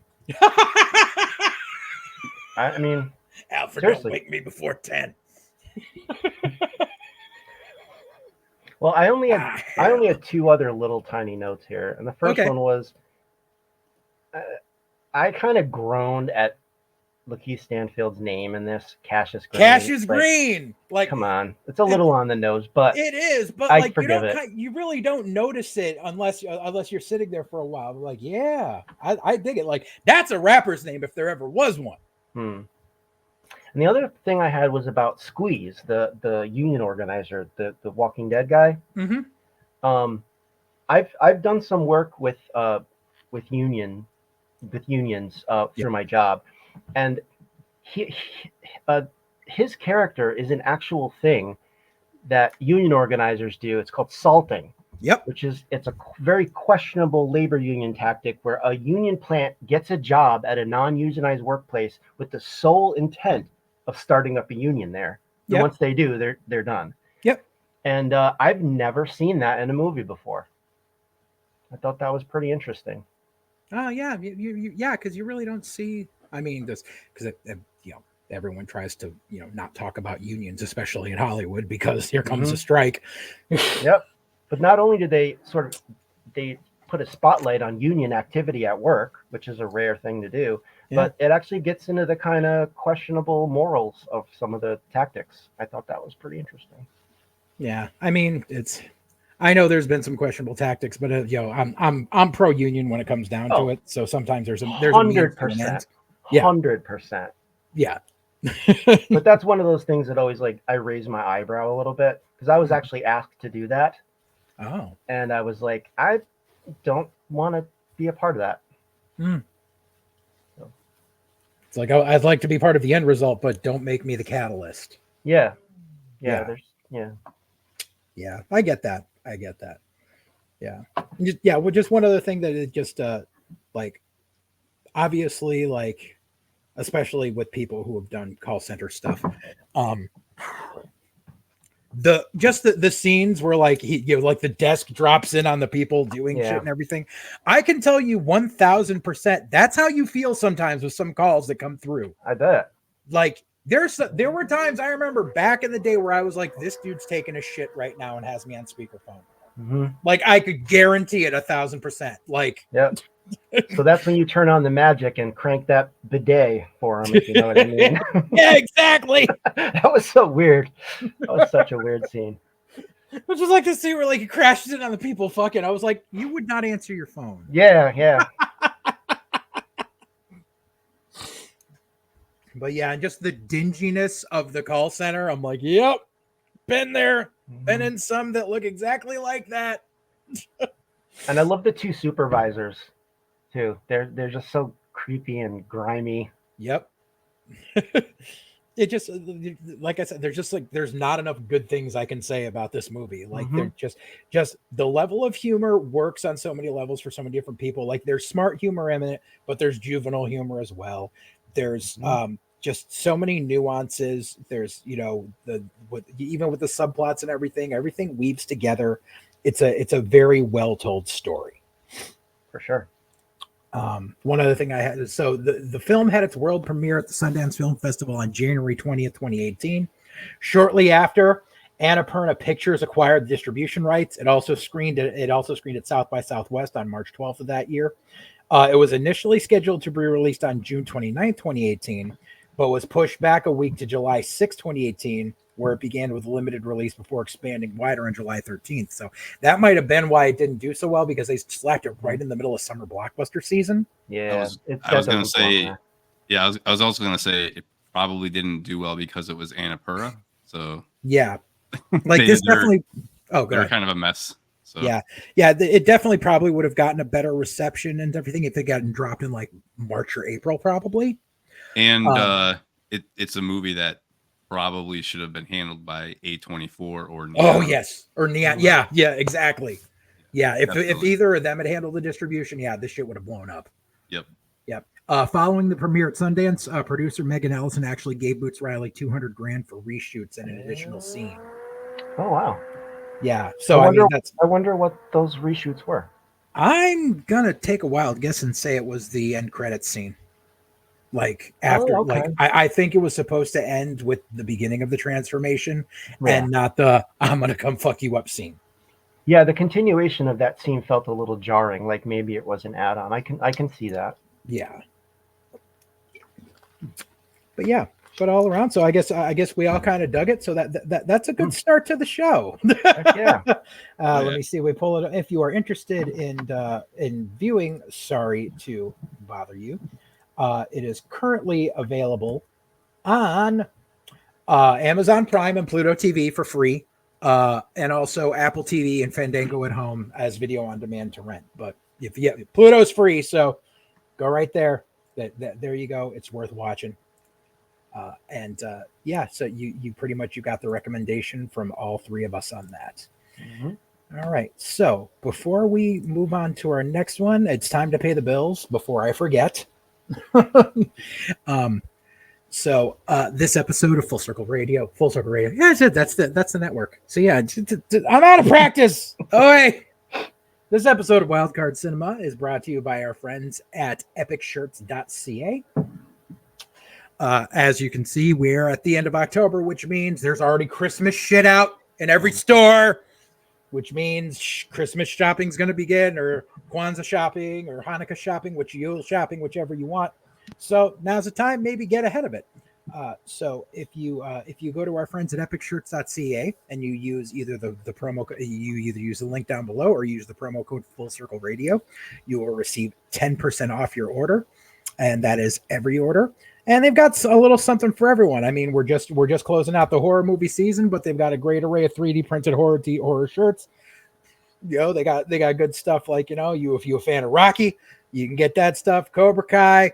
I mean, Alfred, seriously. Don't wake me before 10. Well, I only had 2 other little tiny notes here, and the first one was I kind of groaned at Lakeith Stanfield's name in this, Cassius Green. Cassius Green, like, come on, it's a little on the nose, but it is. But I like, forgive it. You really don't notice it unless you're sitting there for a while. Like, yeah, I dig it. Like, that's a rapper's name if there ever was one. And the other thing I had was about Squeeze, the union organizer, the Walking Dead guy. Mm-hmm. I've done some work with unions through my job, and his character is an actual thing that union organizers do. It's called salting. Yep. It's a very questionable labor union tactic where a union plant gets a job at a non-unionized workplace with the sole intent of starting up a union there. And once they do, they're done. Yep. And I've never seen that in a movie before. I thought that was pretty interesting. Oh yeah, because you really don't see. I mean, this because everyone tries to not talk about unions, especially in Hollywood, because here comes a strike. Yep. But not only do they put a spotlight on union activity at work, which is a rare thing to do, but it actually gets into the kind of questionable morals of some of the tactics. I thought that was pretty interesting. Yeah, I mean, I know there's been some questionable tactics, but I'm pro union when it comes down to it. So sometimes there's a 100%. 100%. Yeah. But that's one of those things that always I raise my eyebrow a little bit because I was actually asked to do that. Oh. And I was like, I don't want to be a part of that. So. It's like, I'd like to be part of the end result, but don't make me the catalyst. Yeah. Yeah. I get that. Yeah. Well, just one other thing that it just obviously especially with people who have done call center stuff, the scenes where the desk drops in on the people doing shit and everything. I can tell you 1000% that's how you feel sometimes with some calls that come through. I bet. There were times I remember back in the day where I was like, this dude's taking a shit right now and has me on speakerphone. I could guarantee it 1000%. Yep. So that's when you turn on the magic and crank that bidet for him, if you know what I mean. Yeah, exactly. That was so weird. That was such a weird scene. It was just like to see where he crashes in on the people fucking. I was like, you would not answer your phone. Yeah. But yeah, and just the dinginess of the call center. I'm like, yep, been there, been in some that look exactly like that. And I love the two supervisors too. They're just so creepy and grimy. Yep. It just, like I said, there's not enough good things I can say about this movie. They're just the level of humor works on so many levels for so many different people. There's smart humor in it, but there's juvenile humor as well. There's just so many nuances. There's even with the subplots and everything weaves together. It's a very well told story. For sure. One other thing I had, so the film had its world premiere at the Sundance Film Festival on January 20th, 2018. Shortly after, Annapurna Pictures acquired the distribution rights. It also screened at South by Southwest on March 12th of that year. It was initially scheduled to be released on June 29th, 2018, but was pushed back a week to July 6th, 2018, where it began with a limited release before expanding wider on July 13th. So that might have been why it didn't do so well, because they slapped it right in the middle of summer blockbuster season. Yeah. I was going to say, I was also going to say it probably didn't do well because it was Annapurna. So yeah, this definitely. Oh, they're kind of a mess. So yeah, it definitely probably would have gotten a better reception and everything if it gotten dropped in March or April, probably. And it's a movie that probably should have been handled by A24 or Neon. Oh yes, or Neon. Yeah, exactly. Yeah, if either of them had handled the distribution, this shit would have blown up. Yep. Following the premiere at Sundance, producer Megan Ellison actually gave Boots Riley $200,000 for reshoots and an additional scene. Oh wow. Yeah. So I wonder what those reshoots were. I'm gonna take a wild guess and say it was the end credits scene. I think it was supposed to end with the beginning of the transformation and not the "I'm gonna come fuck you up" scene. Yeah, the continuation of that scene felt a little jarring. Maybe it was an add-on. I can see that. Yeah. yeah, but all around. So I guess we all kind of dug it. So that's a good start to the show. Yeah. Let me see. We pull it. If you are interested in viewing, sorry to bother you. It is currently available on Amazon Prime and Pluto TV for free, and also Apple TV and Fandango at home as video on demand to rent. But if Pluto's free, so go right there. There you go. It's worth watching. So you pretty much you got the recommendation from all three of us on that. Mm-hmm. All right. So before we move on to our next one, it's time to pay the bills before I forget. So this episode of Full Circle Radio. Yeah, that's the network. So yeah, I'm out of practice. Oh wait. This episode of Wildcard Cinema is brought to you by our friends at EpicShirts.ca. As you can see, we're at the end of October, which means there's already Christmas shit out in every store, which means Christmas shopping is going to begin, or Kwanzaa shopping, or Hanukkah shopping, Yule shopping, whichever you want. So now's the time, maybe get ahead of it. So if you go to our friends at EpicShirts.ca and you use either the promo code, you either use the link down below or use the promo code Full Circle Radio, you will receive 10% off your order, and that is every order. And they've got a little something for everyone. I mean, we're just closing out the horror movie season, but they've got a great array of 3D printed horror shirts. You know, they got good stuff like, if you're a fan of Rocky, you can get that stuff. Cobra Kai,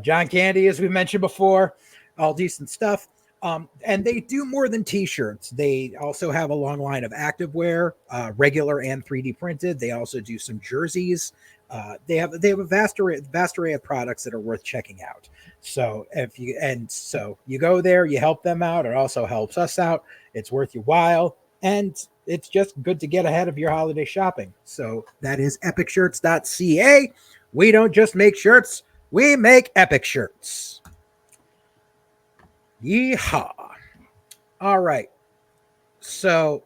John Candy, as we mentioned before, all decent stuff. And they do more than t-shirts. They also have a long line of activewear, regular and 3D printed. They also do some jerseys. They have a vast array of products that are worth checking out. So you go there, you help them out. It also helps us out. It's worth your while, and it's just good to get ahead of your holiday shopping. So that is EpicShirts.ca. We don't just make shirts, we make epic shirts. Yeehaw! All right. So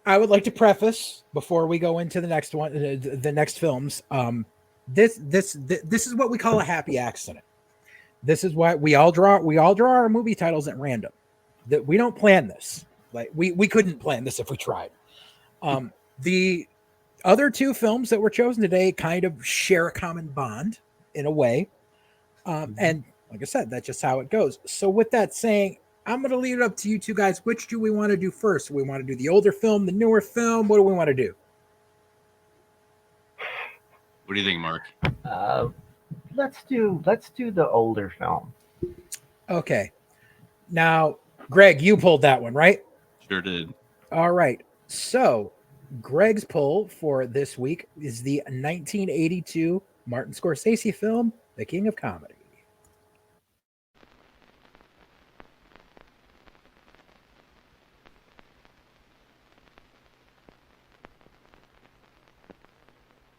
I would like to preface before we go into the next one, the next films. This is what we call a happy accident. This is why we all draw our movie titles at random. That we don't plan this. Like we couldn't plan this if we tried. The other two films that were chosen today kind of share a common bond in a way. And like I said, that's just how it goes. So with that saying, I'm going to leave it up to you two guys. Which do we want to do first? Do we want to do the older film, the newer film? What do we want to do? What do you think, Mark? Let's do the older film. Okay. Now, Greg, you pulled that one, right? Sure did. All right. So Greg's pull for this week is the 1982 Martin Scorsese film, The King of Comedy.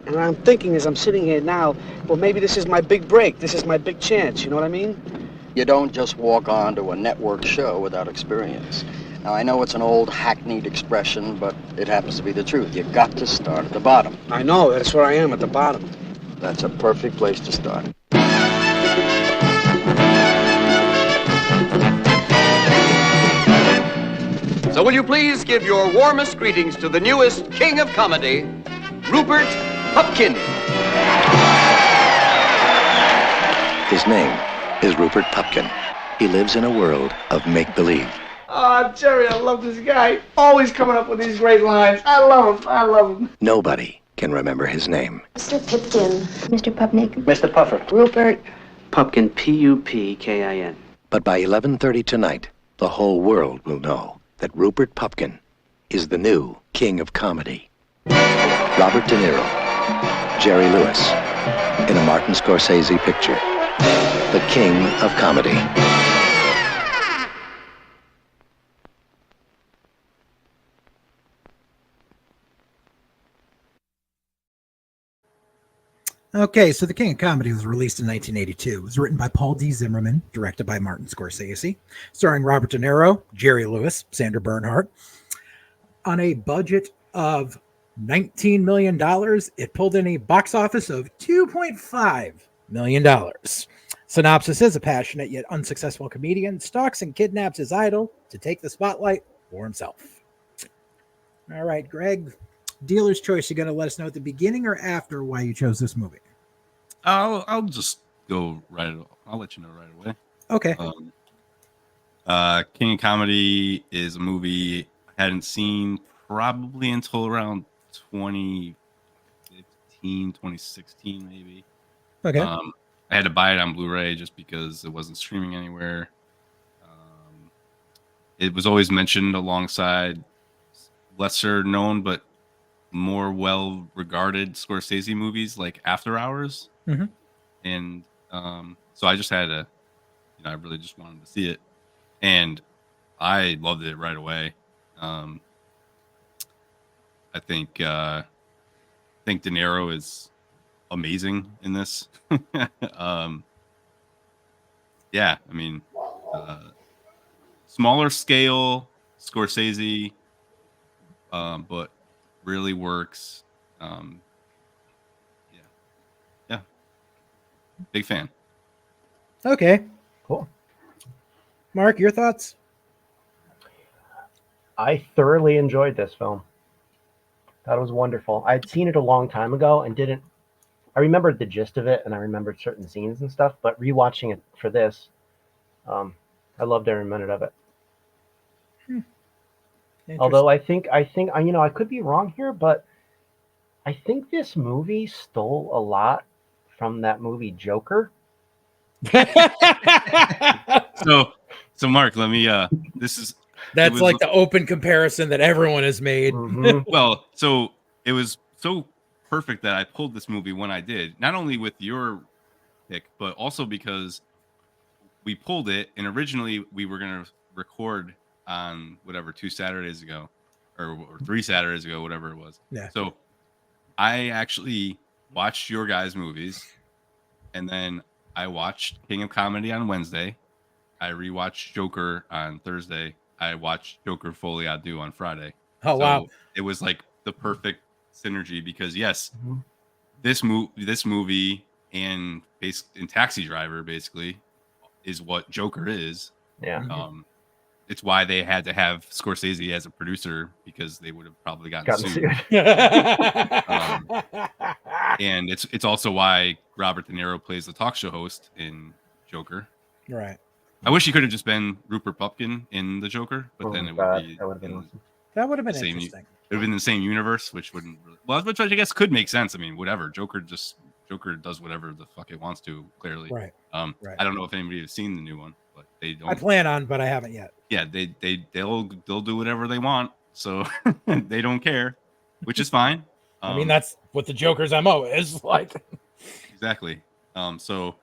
And I'm thinking as I'm sitting here now, well, maybe this is my big break. This is my big chance. You know what I mean? You don't just walk on to a network show without experience. Now, I know it's an old hackneyed expression, but it happens to be the truth. You've got to start at the bottom. I know. That's where I am, at the bottom. That's a perfect place to start. So will you please give your warmest greetings to the newest king of comedy, Rupert Pupkin. His name is Rupert Pupkin. He lives in a world of make-believe. Oh, Jerry, I love this guy. Always coming up with these great lines. I love him. Nobody can remember his name. Mr. Pipkin. Mr. Pupnik. Mr. Puffer. Rupert. Pupkin, Pupkin. But by 11:30 tonight, the whole world will know that Rupert Pupkin is the new king of comedy. Robert De Niro, Jerry Lewis, in a Martin Scorsese picture, The King of Comedy. Okay, so The King of Comedy was released in 1982. It was written by Paul D. Zimmerman, directed by Martin Scorsese, starring Robert De Niro, Jerry Lewis, Sandra Bernhard. On a budget of $19 million, it pulled in a box office of $2.5 million. Synopsis is: a passionate yet unsuccessful comedian stalks and kidnaps his idol to take the spotlight for himself. All right, Greg, dealer's choice. You going to let us know at the beginning or after why you chose this movie? I'll just go right. I'll let you know right away. Okay. King of Comedy is a movie I hadn't seen probably until around 2015, 2016, maybe. Okay. I had to buy it on Blu-ray just because it wasn't streaming anywhere. It was always mentioned alongside lesser known but more well-regarded Scorsese movies like After Hours. Mm-hmm. And so I just had to, I really just wanted to see it. And I loved it right away. I think De Niro is amazing in this. Yeah, I mean, smaller scale Scorsese, but really works. Yeah, big fan. Okay, cool. Mark, your thoughts? I thoroughly enjoyed this film. That was wonderful. I'd seen it a long time ago and I remembered the gist of it and I remembered certain scenes and stuff, but rewatching it for this, I loved every minute of it. Although I think, I could be wrong here, but I think this movie stole a lot from that movie Joker. So Mark, let me, that's like the open comparison that everyone has made. Mm-hmm. Well, so it was so perfect that I pulled this movie when I did, not only with your pick, but also because we pulled it, and originally we were going to record on 2 Saturdays ago or 3 Saturdays ago, whatever it was. Yeah. So I actually watched your guys' movies, and then I watched King of Comedy on Wednesday. I rewatched Joker on Thursday. I watched Joker Folie à Deux on Friday. Oh, wow. It was like the perfect synergy because yes, this movie and Taxi Driver basically is what Joker is. Yeah. It's why they had to have Scorsese as a producer because they would have probably gotten sued. And it's also why Robert De Niro plays the talk show host in Joker. Right. I wish he could have just been Rupert Pupkin in the Joker, but then it would be that would have been awesome. That would have been interesting. interesting. It would have been the same universe, which wouldn't really, which I guess could make sense. I mean, whatever. Joker does whatever the fuck it wants to, clearly. Right. Right. I don't know if anybody has seen the new one, but they don't. I plan on, but I haven't yet. Yeah, they'll do whatever they want, so they don't care, which is fine. I mean, that's what the Joker's MO is like. Exactly. So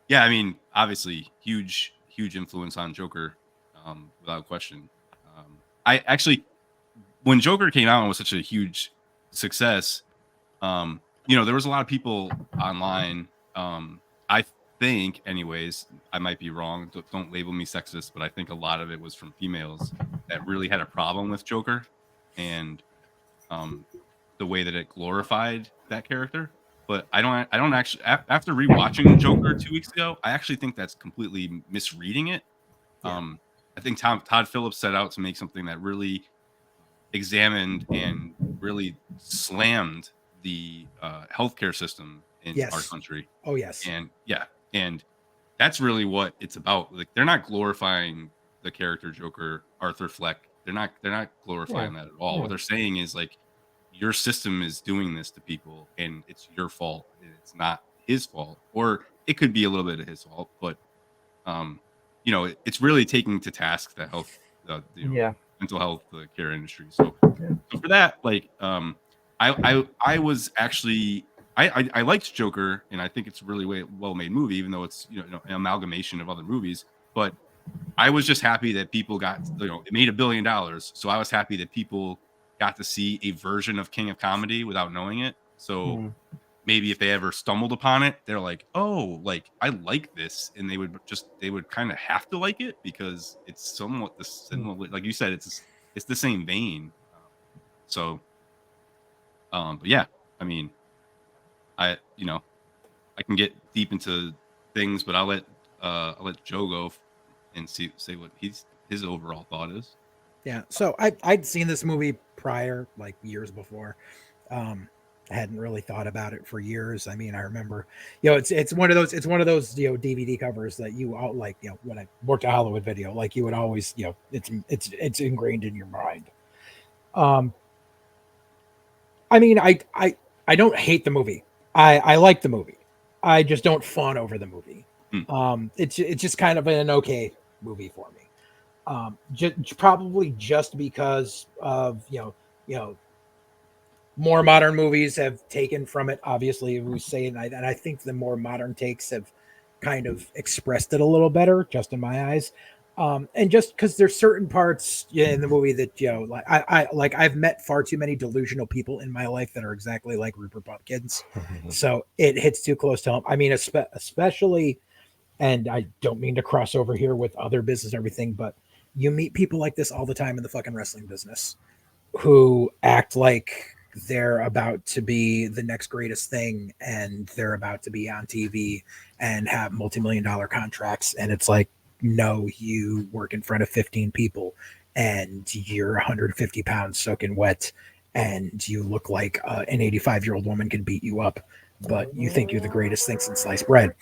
yeah, I mean, obviously huge influence on Joker, without question. I actually, when Joker came out and was such a huge success, there was a lot of people online. I think, anyways, I might be wrong. Don't label me sexist, but I think a lot of it was from females that really had a problem with Joker and the way that it glorified that character. But I don't actually, after rewatching Joker 2 weeks ago, I actually think that's completely misreading it. I think Todd Phillips set out to make something that really examined and really slammed the healthcare system in our country. Oh yes. And that's really what it's about. Like, they're not glorifying the character Joker, Arthur Fleck. They're not glorifying that at all. What they're saying is, like, your system is doing this to people and it's your fault. It's not his fault, or it could be a little bit of his fault, but it's really taking to task the health, mental health care industry. So for that, like, I was actually, I liked Joker, and I think it's a really well made movie, even though it's an amalgamation of other movies. But I was just happy that people got, it made $1 billion, so I was happy that people got to see a version of King of Comedy without knowing it. So maybe if they ever stumbled upon it, they're like, oh, like, I like this, and they would kind of have to like it because it's somewhat the similar, like you said, it's the same vein. But yeah, I mean, I can get deep into things, but I'll let I'll let Joe go and say what his overall thought is. Yeah, so I'd seen this movie prior, like years before. I hadn't really thought about it for years. I mean, I remember, it's one of those DVD covers that you all like, when I worked at Hollywood Video, like you would always, it's ingrained in your mind. I mean, I don't hate the movie. I like the movie. I just don't fawn over the movie. It's just kind of an okay movie for me. Probably just because of more modern movies have taken from it. Obviously, we say, and I think the more modern takes have kind of expressed it a little better, just in my eyes. And just because there's certain parts in the movie that I've met far too many delusional people in my life that are exactly like Rupert Pumpkins, so it hits too close to home. I mean, especially, and I don't mean to cross over here with other business and everything, but you meet people like this all the time in the fucking wrestling business who act like they're about to be the next greatest thing and they're about to be on TV and have multi-million-dollar contracts, and it's like, no, you work in front of 15 people and you're 150 pounds soaking wet and you look like an 85-year-old woman can beat you up, but you think you're the greatest thing since sliced bread.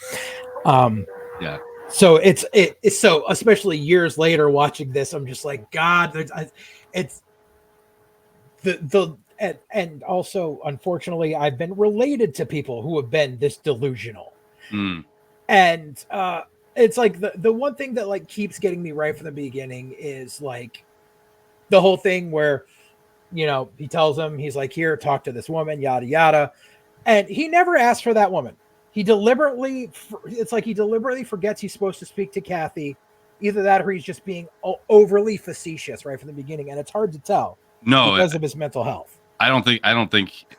Yeah. So it's so, especially years later watching this, I'm just like, God, it's and also, unfortunately, I've been related to people who have been this delusional. And it's like the one thing that like keeps getting me right from the beginning is like the whole thing where, he tells him, he's like, here, talk to this woman, yada, yada. And he never asked for that woman. He deliberately forgets he's supposed to speak to Kathy. Either that or he's just being overly facetious right from the beginning. And it's hard to tell because of his mental health. I don't think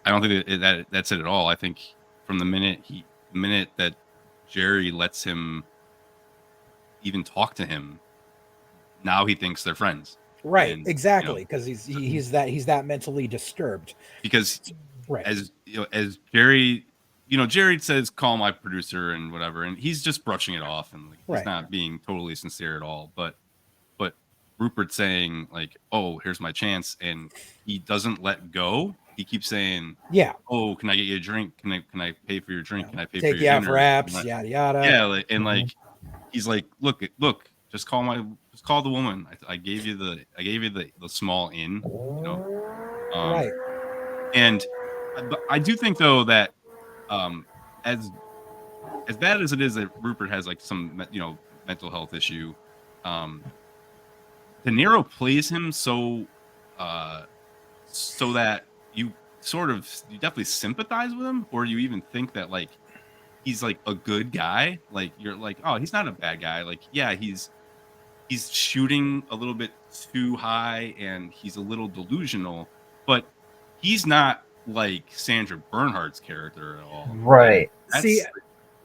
that's it at all. I think from the minute that Jerry lets him even talk to him, now he thinks they're friends. Right. And, exactly. Because he's that mentally disturbed. Because right. as Jerry, Jerry says, call my producer and whatever, and he's just brushing it off and he's not being totally sincere at all. But Rupert saying like, oh, here's my chance, and he doesn't let go. He keeps saying, yeah, oh, can I get you a drink? Can I pay for your drink? Can I pay for your take you out dinner? for apps? Yada yada. Yeah, and like he's like, look, just call the woman. I gave you the small in, right. And I do think though that as bad as it is that Rupert has like some mental health issue, De Niro plays him so that you definitely sympathize with him, or you even think that like he's like a good guy. Like you're like, oh, he's not a bad guy. Like, yeah, he's shooting a little bit too high and he's a little delusional, but he's not like Sandra Bernhardt's character at all. Right.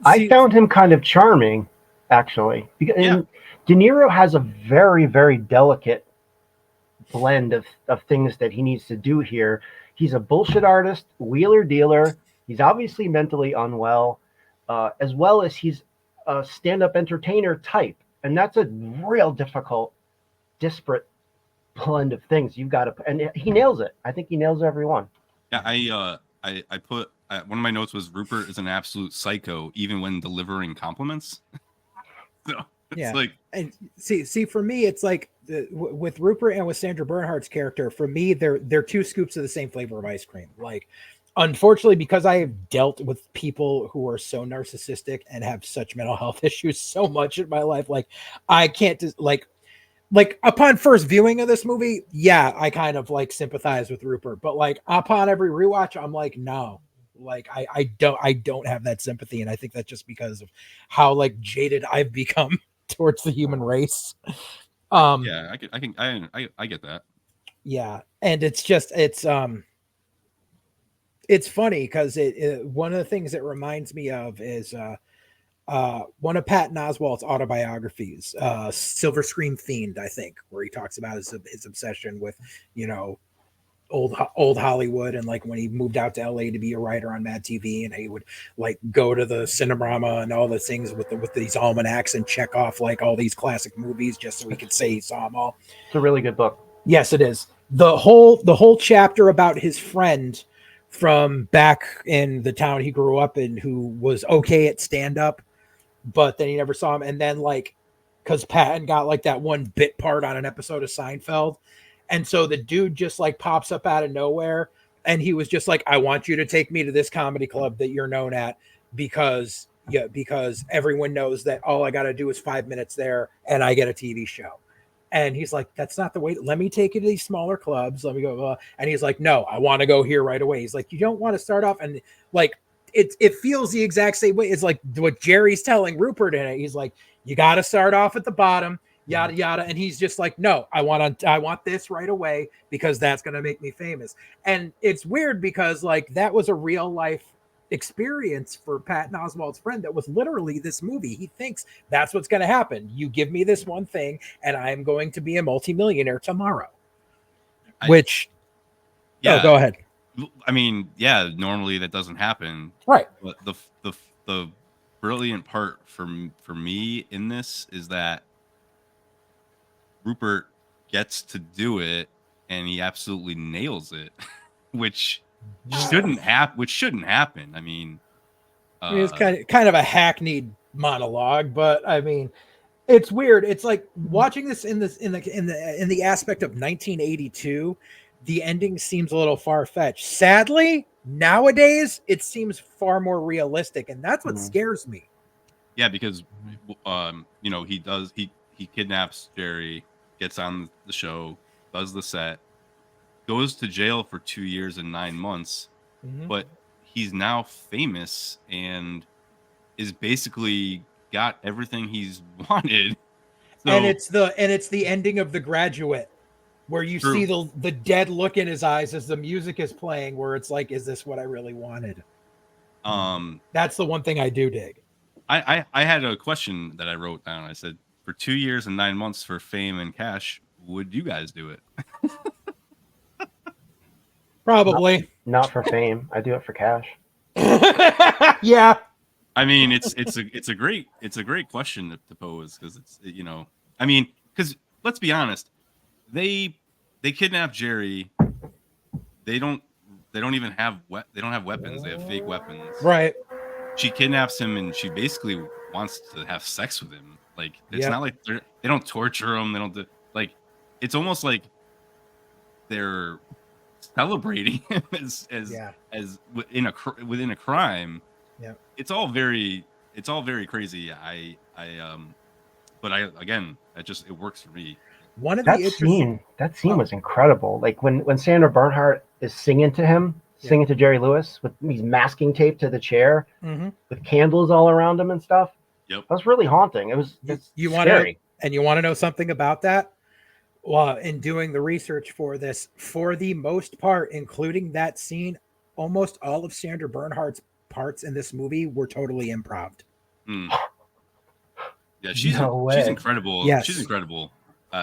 I found him kind of charming, actually. Because De Niro has a very, very delicate blend of things that he needs to do here. He's a bullshit artist, wheeler dealer. He's obviously mentally unwell, as well as he's a stand-up entertainer type. And that's a real difficult, disparate blend of things. You've got to, and he nails it. I think he nails every one. Yeah, I put one of my notes was Rupert is an absolute psycho, even when delivering compliments. So it's like, and see, for me, it's like with Rupert and with Sandra Bernhardt's character. For me, they're two scoops of the same flavor of ice cream. Like, unfortunately, because I have dealt with people who are so narcissistic and have such mental health issues so much in my life, like I can't just like upon first viewing of this movie, yeah, I kind of like sympathize with Rupert, but like upon every rewatch, I'm like, no, like I don't have that sympathy, and I think that's just because of how like jaded I've become towards the human race. Yeah, I get that. Yeah, and it's funny because it one of the things it reminds me of is one of Patton Oswalt's autobiographies, Silver Screen Fiend, I think, where he talks about his obsession with, old Hollywood, and like when he moved out to LA to be a writer on Mad TV, and he would like go to the Cinerama and all the things with these almanacs and check off like all these classic movies just so he could say he saw them all. It's a really good book. Yes, it is. The whole chapter about his friend from back in the town he grew up in, who was okay at stand up, but then he never saw him, and then like because Patton got like that one bit part on an episode of Seinfeld. And so the dude just like pops up out of nowhere, and he was just like, I want you to take me to this comedy club that you're known at because everyone knows that all I got to do is 5 minutes there and I get a TV show. And he's like, that's not the way. Let me take you to these smaller clubs. Let me go. And he's like, no, I want to go here right away. He's like, you don't want to start off. And like, it feels the exact same way. It's like what Jerry's telling Rupert in it. He's like, you got to start off at the bottom. Yada yada, and he's just like, no, I want this right away because that's gonna make me famous. And it's weird because like that was a real life experience for Patton Oswalt's friend. That was literally this movie. He thinks that's what's gonna happen. You give me this one thing, and I'm going to be a multimillionaire tomorrow. Go ahead. I mean, yeah, normally that doesn't happen, right? But the brilliant part for me in this is that Rupert gets to do it, and he absolutely nails it, which shouldn't happen. I mean, it's kind of a hackneyed monologue, but I mean, it's weird. It's like watching this in the aspect of 1982. The ending seems a little far-fetched. Sadly, nowadays it seems far more realistic, and that's what scares me. Yeah, because he kidnaps Jerry, gets on the show, does the set, goes to jail for 2 years and 9 months, but he's now famous and is basically got everything he's wanted. So, and it's the ending of The Graduate, where you see the dead look in his eyes as the music is playing, where it's like, is this what I really wanted? That's the one thing I do dig. I had a question that I wrote down. I said, for 2 years and 9 months for fame and cash, would you guys do it? Probably not for fame. I do it for cash. Yeah. I mean, it's a great question to pose, because it's, I mean, because let's be honest, they kidnap Jerry. They don't even have weapons. They have fake weapons. Right. She kidnaps him, and she basically wants to have sex with him. Like, it's not like they don't torture him. They don't do, like, it's almost like they're celebrating him as within a crime. Yeah. It's all very crazy. But it works for me. That scene was incredible. Like when Sandra Bernhard is singing to him, singing to Jerry Lewis with these masking tape to the chair, with candles all around him and stuff. Yep. That was really haunting. It's scary. You want to know something about that? Well, in doing the research for this, for the most part, including that scene, almost all of Sandra Bernhard's parts in this movie were totally improv. Yeah, she's incredible. Yes. She's incredible.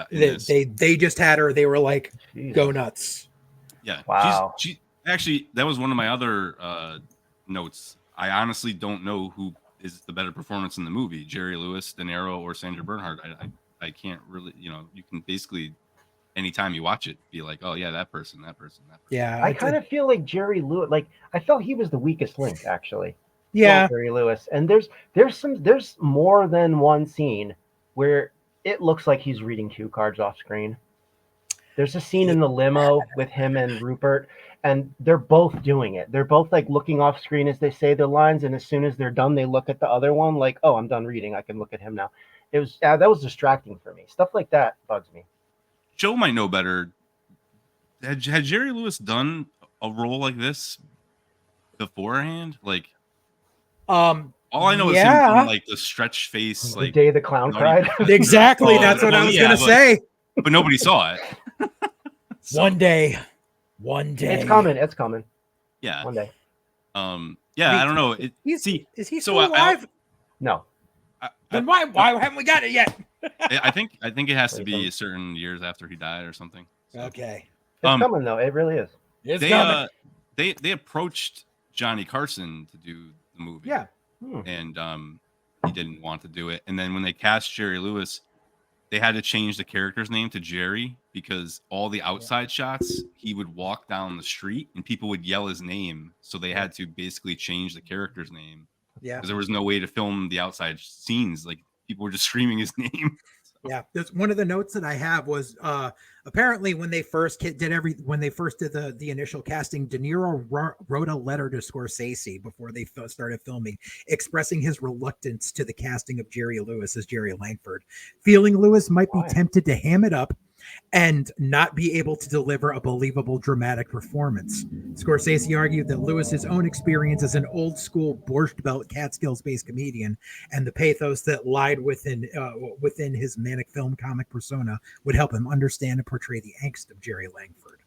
They just had her. They were like, go nuts. Yeah. Wow. She actually, that was one of my other notes. I honestly don't know who is the better performance in the movie, Jerry Lewis, De Niro, or Sandra Bernhard. I can't really, you can basically, anytime you watch it, be like, oh yeah, that person. Yeah. I kind of feel like Jerry Lewis, like I felt he was the weakest link, actually. Yeah. Jerry Lewis. And there's more than one scene where it looks like he's reading cue cards off screen. There's a scene in the limo with him and Rupert, and they're both doing it. They're both like looking off screen as they say the lines, and as soon as they're done, they look at the other one like, oh, I'm done reading. I can look at him now. It was that was distracting for me. Stuff like that bugs me. Joe might know better. Had Jerry Lewis done a role like this beforehand? Like, all I know is him from, like, the stretched face, The like Day the Clown Cried. Exactly. That's what I was gonna say. But nobody saw it. One day. It's coming. Yeah. One day. Yeah, I don't know. Is he still alive? No. Then why haven't we got it yet? I think it has to be certain years after he died or something. So. Okay. It's coming though. It really is. It's coming. They approached Johnny Carson to do the movie. Yeah. And he didn't want to do it. And then when they cast Jerry Lewis, they had to change the character's name to Jerry because all the outside shots, he would walk down the street and people would yell his name. So they had to basically change the character's name. Yeah. Because there was no way to film the outside scenes. Like people were just screaming his name. Yeah, that's one of the notes that I have was apparently when they first did the initial casting, De Niro wrote a letter to Scorsese before they started filming, expressing his reluctance to the casting of Jerry Lewis as Jerry Langford, feeling Lewis might be tempted to ham it up and not be able to deliver a believable dramatic performance. Scorsese argued that Lewis's own experience as an old school Borscht Belt Catskills-based comedian and the pathos that lied within his manic film comic persona would help him understand and portray the angst of Jerry Langford.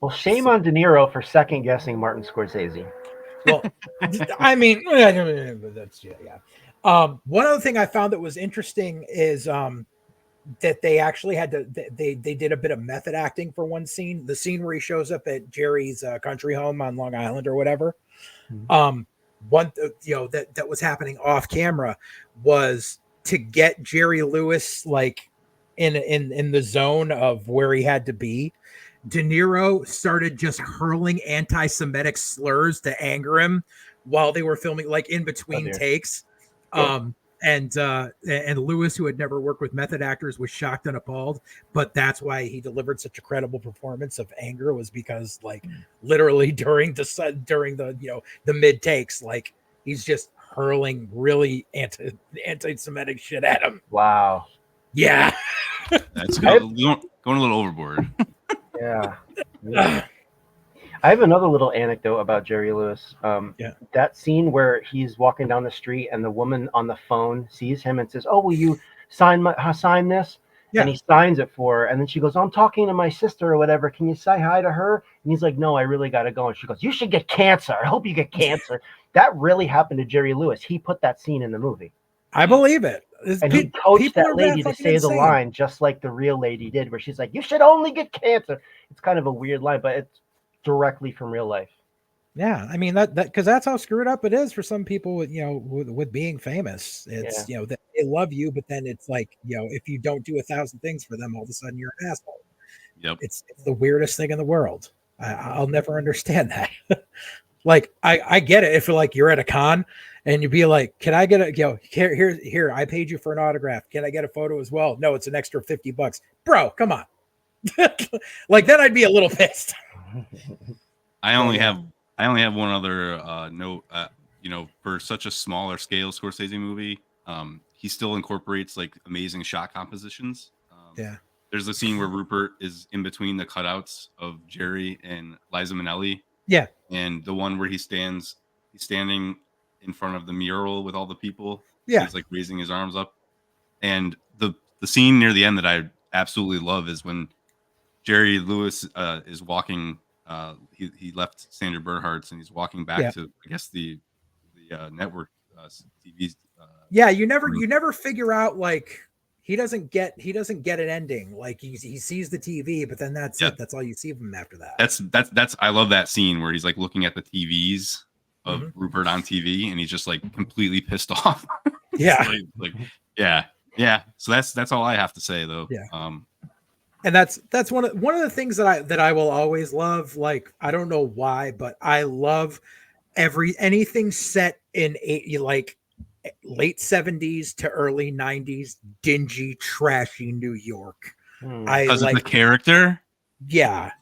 Well, shame on De Niro for second guessing Martin Scorsese. Well, I mean, that's yeah. One other thing I found that was interesting is that they actually had to they did a bit of method acting for one scene, the scene where he shows up at Jerry's country home on Long Island or whatever. That was happening off camera was to get Jerry Lewis like in the zone of where he had to be. De Niro started just hurling anti-Semitic slurs to anger him while they were filming, like in between takes. And Lewis, who had never worked with method actors, was shocked and appalled. But that's why he delivered such a credible performance of anger, was because like literally during the mid takes, like he's just hurling really anti-Semitic shit at him. Wow. Yeah. That's going a little overboard. Yeah. I have another little anecdote about Jerry Lewis. That scene where he's walking down the street and the woman on the phone sees him and says, "Oh, will you sign this?" Yeah. And he signs it for her. And then she goes, "I'm talking to my sister or whatever. Can you say hi to her?" And he's like, "No, I really got to go." And she goes, "You should get cancer. I hope you get cancer." That really happened to Jerry Lewis. He put that scene in the movie. I believe it. And he coached that lady to say the line just like the real lady did, where she's like, "You should only get cancer." It's kind of a weird line, but it's directly from real life. Yeah, I mean that because that's how screwed up it is for some people with being famous. It's they love you, but then it's like if you don't do 1,000 things for them, all of a sudden you're an asshole. Yep, it's the weirdest thing in the world. I'll never understand that. Like I get it if you're at a con and you'd be like, "Can I get a here? I paid you for an autograph. Can I get a photo as well?" No, it's an extra $50, bro. Come on. Like then I'd be a little pissed. I only have one other note. For such a smaller scale Scorsese movie, he still incorporates like amazing shot compositions. There's a scene where Rupert is in between the cutouts of Jerry and Liza Minnelli. Yeah, and the one where he's standing in front of the mural with all the people. Yeah, he's like raising his arms up, and the scene near the end that I absolutely love is when Jerry Lewis is walking. He left Sandra Bernhardt's and he's walking back to, I guess, the network TV. You never figure out like he doesn't get an ending. Like he sees the TV, but then that's it. That's all you see of him after that. That's I love that scene where he's like looking at the TVs of Rupert on TV and he's just like completely pissed off. Yeah. Yeah. So that's all I have to say though. Yeah. And that's one of the things that I will always love. Like I don't know why, but I love anything set in late 70s to early 90s dingy, trashy New York. Because of the character. Yeah.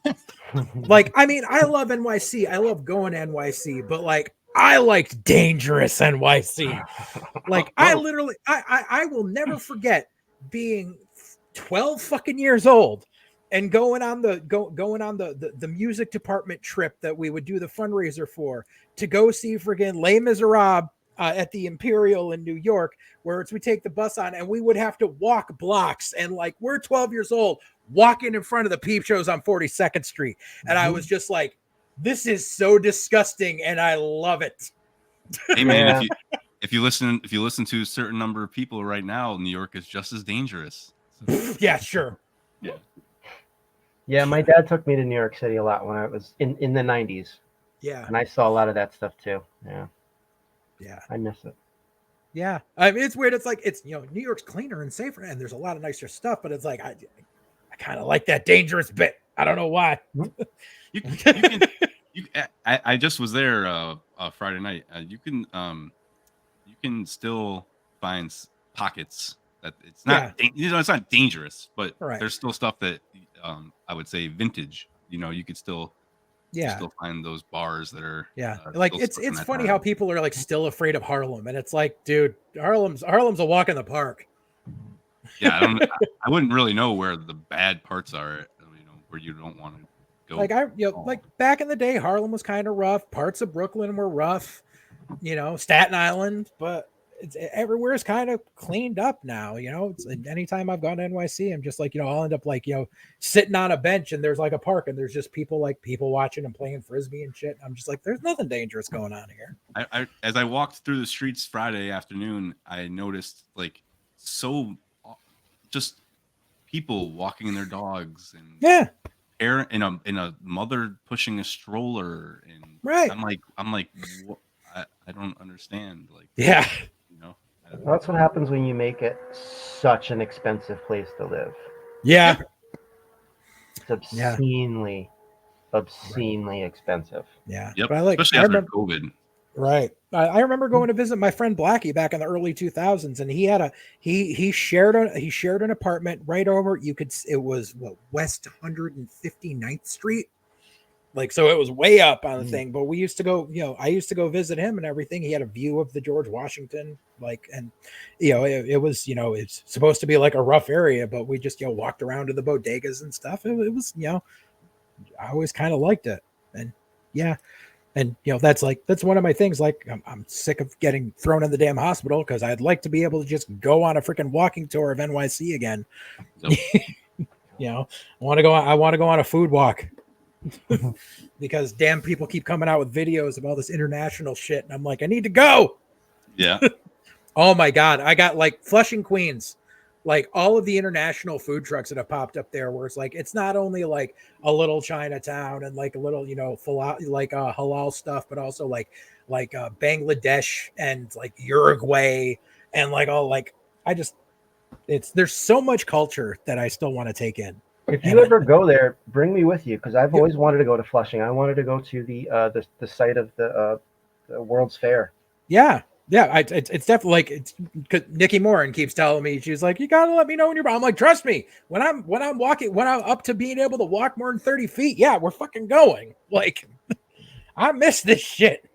Like I mean, I love NYC. I love going to NYC, but like I liked dangerous NYC. Like I will never forget being 12 fucking years old and going on the music department trip that we would do the fundraiser for to go see friggin' Les Miserables at the Imperial in New York, where we take the bus on and we would have to walk blocks, and like we're 12 years old walking in front of the peep shows on 42nd Street, and I was just like, this is so disgusting and I love it. Hey man, if you listen to a certain number of people right now, New York is just as dangerous. Yeah, sure. Yeah. Yeah, my dad took me to New York City a lot when I was in the 90s. Yeah. And I saw a lot of that stuff too. Yeah. Yeah. I miss it. Yeah. I mean, it's weird. It's like, it's, New York's cleaner and safer and there's a lot of nicer stuff, but it's like, I kind of like that dangerous bit. I don't know why. I just was there Friday night. You can still find pockets that it's not it's not dangerous, but there's still stuff that I would say vintage. You could still find those bars that are like it's funny how people are like still afraid of Harlem, and it's like, dude, Harlem's a walk in the park. Yeah, I wouldn't really know where the bad parts are. Where you don't want to go. Like like back in the day, Harlem was kind of rough. Parts of Brooklyn were rough. Staten Island, but everywhere is kind of cleaned up now. Anytime I've gone to NYC, I'm just like, I'll end up like, sitting on a bench and there's like a park and there's just people watching and playing Frisbee and shit. I'm just like, there's nothing dangerous going on here. As I walked through the streets Friday afternoon, I noticed like just people walking their dogs and in a mother pushing a stroller and I'm like what? I don't understand. Like That's what happens when you make it such an expensive place to live. Yeah. It's obscenely expensive. Yeah. Yep. But especially after COVID. Right. I remember going to visit my friend Blackie back in the early 2000s, and he had he shared an apartment right over. It was West 159th Street. Like, so it was way up on the thing, but we used to go, I used to go visit him and everything. He had a view of the George Washington, and it was, it's supposed to be like a rough area, but we just, walked around to the bodegas and stuff. It was, I always kind of liked it. And and that's one of my things. Like, I'm sick of getting thrown in the damn hospital because I'd like to be able to just go on a freaking walking tour of NYC again. Nope. I want to go on a food walk. Because damn people keep coming out with videos of all this international shit, and I'm like, I need to go. Yeah. Oh my god, I got like Flushing, Queens, like all of the international food trucks that have popped up there, where it's like it's not only like a little Chinatown and like a little halal stuff, but also like Bangladesh and like Uruguay and like all like there's so much culture that I still want to take in. If you ever go there, bring me with you, because I've always wanted to go to Flushing. I wanted to go to the site of the World's Fair. Yeah. It's definitely like because Nikki Morin keeps telling me, she's like, you gotta let me know when you're. I'm like, trust me, when I'm up to being able to walk more than 30 feet, yeah, we're fucking going. Like, I miss this shit.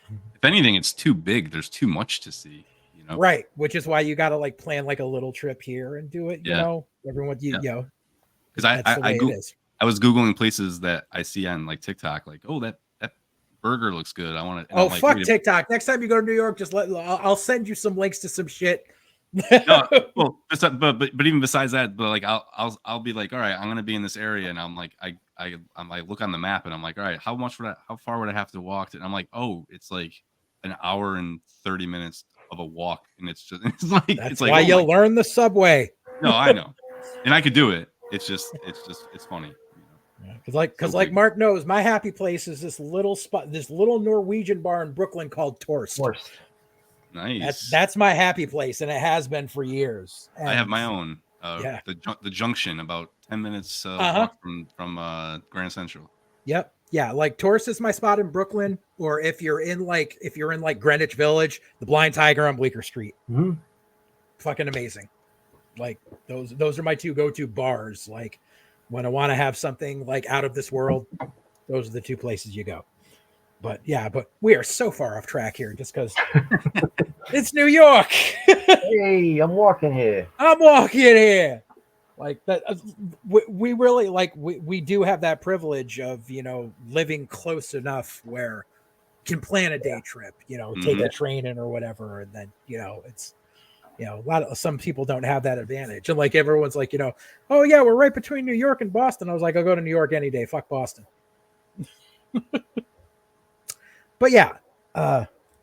If anything, it's too big. There's too much to see. Right, which is why you gotta like plan like a little trip here and do it. Everyone, because I was Googling places that I see on like TikTok, like, oh, that burger looks good. I want to. Oh, like, fuck TikTok. Next time you go to New York, just I'll send you some links to some shit. No, well, but even besides that, but like I'll be like, all right, I'm gonna be in this area, and I'm like, I'm like look on the map, and I'm like, all right, how far would I have to walk? And I'm like, oh, it's like an hour and 30 minutes of a walk, and it's like that's why you'll learn the subway. No, I know, and I could do it. It's funny. Because like Mark knows, my happy place is this little spot, this little Norwegian bar in Brooklyn called Torst. Nice. That's my happy place, and it has been for years. And I have my own. The Junction, about 10 minutes walk from Grand Central. Yep. Yeah, like Torst is my spot in Brooklyn, or if you're in Greenwich Village, the Blind Tiger on Bleecker Street. Mm-hmm. Fucking amazing. Like those are my two go-to bars. Like when I want to have something like out of this world, those are the two places you go. But we are so far off track here just because it's New York. Hey, I'm walking here. Like that, we really we do have that privilege of living close enough where you can plan a day trip, take a train in or whatever, and then it's some people don't have that advantage, and like everyone's like oh yeah, we're right between New York and Boston. I was like, I'll go to New York any day. Fuck Boston. But yeah,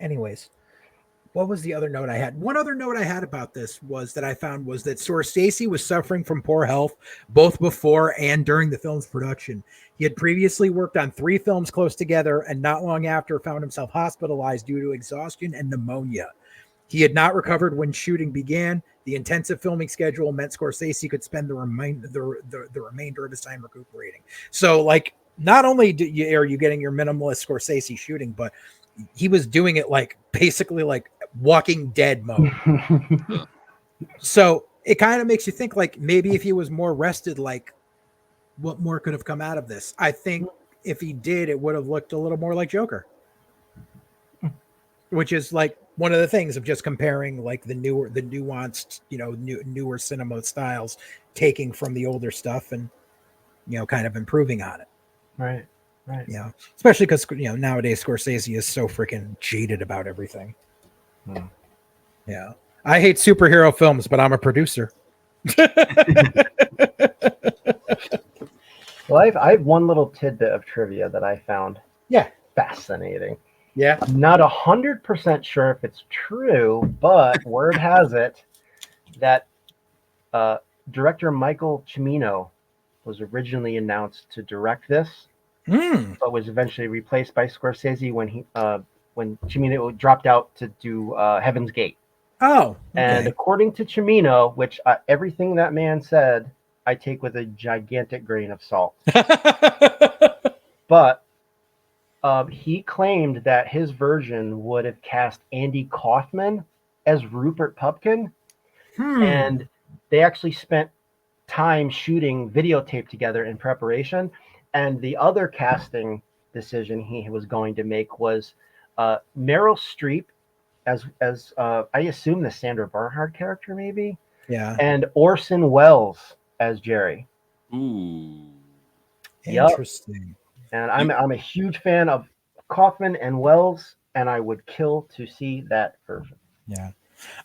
anyways, what was the other note I had? One other note I had about this was that I found was that Scorsese was suffering from poor health both before and during the film's production. He had previously worked on 3 films close together and not long after found himself hospitalized due to exhaustion and pneumonia. He had not recovered when shooting began. The intensive filming schedule meant Scorsese could spend the remainder of his time recuperating. So, like, not only are you getting your minimalist Scorsese shooting, but he was doing it like basically like Walking Dead mode. So it kind of makes you think like maybe if he was more rested, like what more could have come out of this? I think if he did, it would have looked a little more like Joker, which is like one of the things of just comparing like the nuanced, newer cinema styles, taking from the older stuff and, kind of improving on it. Right. Right. Yeah. Especially because, nowadays Scorsese is so freaking jaded about everything. Yeah. I hate superhero films, but I'm a producer. Well, I have one little tidbit of trivia that I found. Yeah. Fascinating. Yeah. I'm not 100% sure if it's true, but word has it that director Michael Cimino was originally announced to direct this, but was eventually replaced by Scorsese when Cimino dropped out to do Heaven's Gate. Oh, okay. And according to Cimino, which everything that man said, I take with a gigantic grain of salt. But he claimed that his version would have cast Andy Kaufman as Rupert Pupkin. And they actually spent time shooting videotape together in preparation. And the other casting decision he was going to make was Meryl Streep as I assume the Sandra Bernhard character, maybe. Yeah. And Orson Welles as Jerry. Ooh. Interesting. And I'm a huge fan of Kaufman and Welles, and I would kill to see that version. Yeah.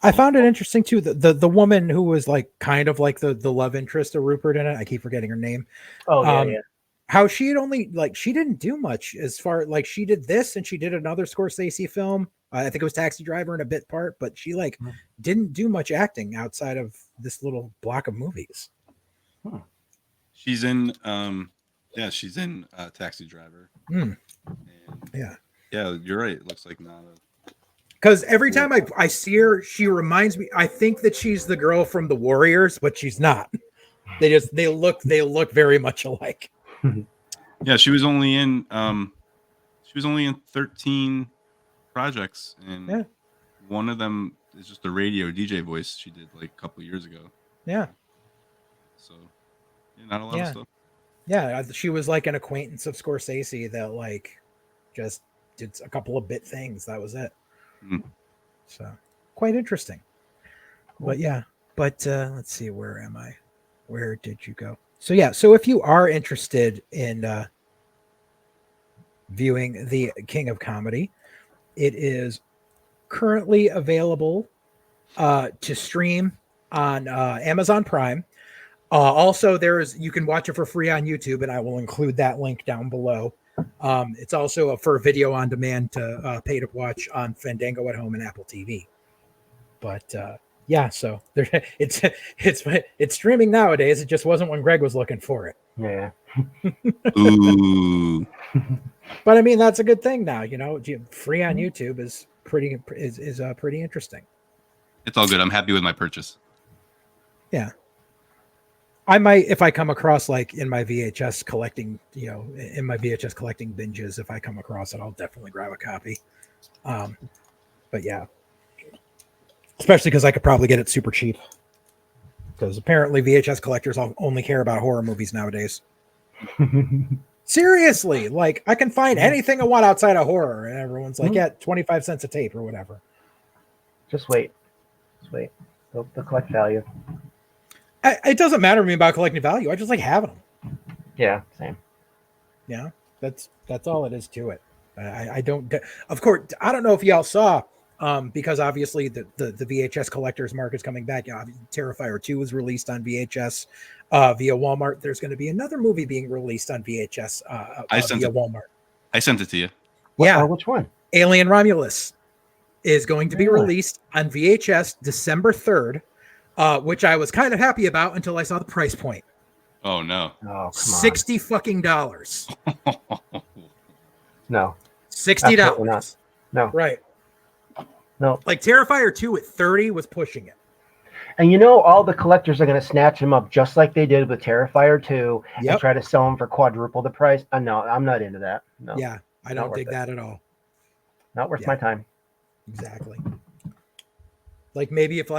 I found it interesting too. The woman who was like kind of like the love interest of Rupert in it. I keep forgetting her name. Oh yeah. How she had only she didn't do much as far like she did this and she did another Scorsese film. I think it was Taxi Driver in a bit part, but she didn't do much acting outside of this little block of movies. She's in she's in Taxi Driver. And yeah, you're right. It looks like not a. Because every time I see her, she reminds me. I think that she's the girl from The Warriors, but she's not. They look very much alike. Yeah, she was only in 13 projects, and one of them is just a radio DJ voice she did like a couple years ago. Yeah. So, not a lot of stuff. Yeah, she was like an acquaintance of Scorsese that like just did a couple of bit things. That was it. So quite interesting. Cool. But let's see, where am I? Where did you go? So if you are interested in viewing The King of Comedy, it is currently available to stream on Amazon Prime. Also, you can watch it for free on YouTube, and I will include that link down below. It's also for video on demand to pay to watch on Fandango at Home and Apple TV. But so it's streaming nowadays. It just wasn't when Greg was looking for it. Yeah. Ooh. But I mean, that's a good thing now. Free on YouTube is pretty interesting. It's all good. I'm happy with my purchase. Yeah. I might, if I come across like in my VHS collecting, binges, if I come across it, I'll definitely grab a copy. But yeah, especially because I could probably get it super cheap. Because apparently VHS collectors only care about horror movies nowadays. Seriously, like I can find anything I want outside of horror, and everyone's like, "Yeah, 25 cents a tape or whatever." Just wait. They'll collect value. It doesn't matter to me about collecting value. I just like having them. Yeah, same. Yeah, that's all it is to it. I don't. Of course, I don't know if y'all saw, because obviously the VHS collectors market's coming back. Terrifier 2 was released on VHS via Walmart. There's going to be another movie being released on VHS via Walmart. I sent it to you. Yeah, which one? Alien Romulus. is going to be released on VHS December 3rd, which I was kind of happy about until I saw the price point. Oh no! Oh, $60 fucking dollars. No. $60. No. Right. No. Like Terrifier 2 at 30 was pushing it. And all the collectors are going to snatch them up just like they did with Terrifier 2 and try to sell them for quadruple the price. No, I'm not into that. No. Yeah, I don't dig that at all. Not worth my time. Exactly. Like maybe if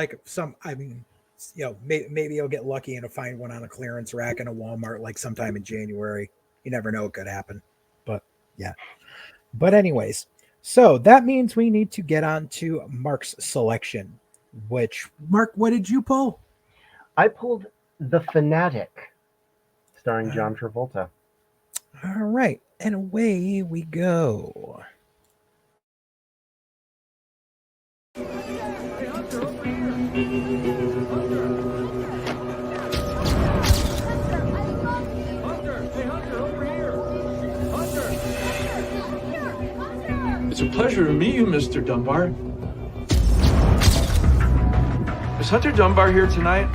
maybe I'll get lucky and I'll find one on a clearance rack in a Walmart like sometime in January. You never know what could happen. But yeah. But anyways, so that means we need to get on to Mark's selection. Which, Mark, what did you pull? I pulled The Fanatic, starring John Travolta. All right, and away we go. It's a pleasure to meet you, Mr. Dunbar. Is Hunter Dunbar here tonight?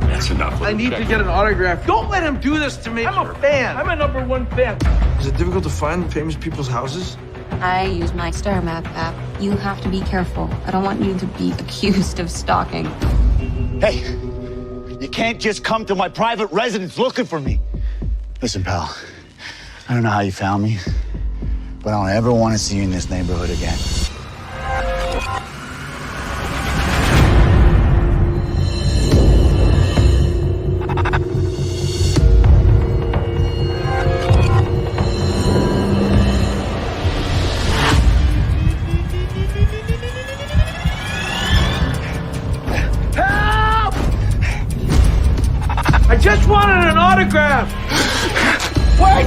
That's enough. I need to get an autograph. Don't let him do this to me. I'm a fan. I'm a #1 fan. Is it difficult to find famous people's houses? I use my Star Map app. You have to be careful. I don't want you to be accused of stalking. Hey, you can't just come to my private residence looking for me. Listen, pal, I don't know how you found me, but I don't ever want to see you in this neighborhood again. I just wanted an autograph. Wait!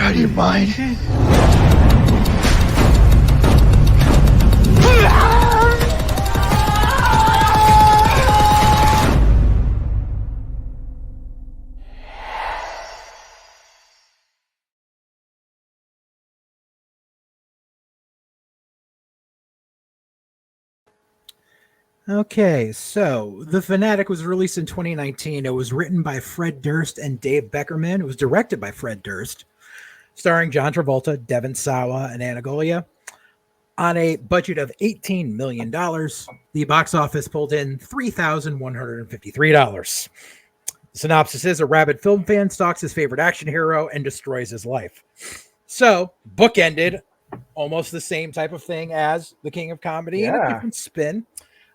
Out of your mind? Okay, so The Fanatic was released in 2019. It was written by Fred Durst and Dave Beckerman. It was directed by Fred Durst, starring John Travolta, Devon Sawa, and Anna Golia. On a budget of $18 million, the box office pulled in $3,153. The synopsis is: a rabid film fan stalks his favorite action hero and destroys his life. So, bookended, almost the same type of thing as The King of Comedy, and a different spin.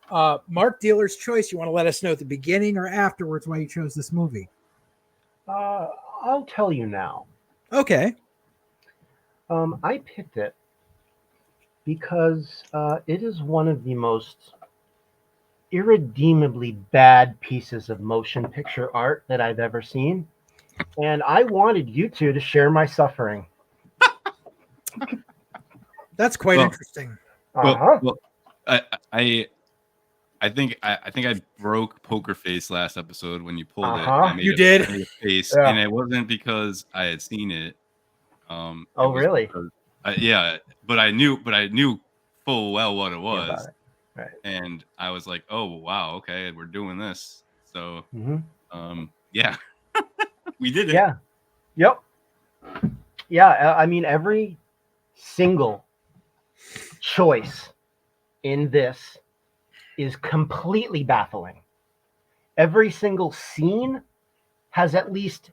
Mark, dealer's choice. You want to let us know at the beginning or afterwards why you chose this movie? I'll tell you now. Okay. I picked it because it is one of the most irredeemably bad pieces of motion picture art that I've ever seen. And I wanted you two to share my suffering. That's quite interesting. Well, I think I broke Poker Face last episode when you pulled it. You did? I made a face, and it wasn't because I had seen it. Oh, really? Because, but I knew full well what it was, right? And I was like, oh wow, okay, we're doing this. So, yeah, we did it. Yeah, yep, yeah. I mean, every single choice in this is completely baffling. Every single scene has at least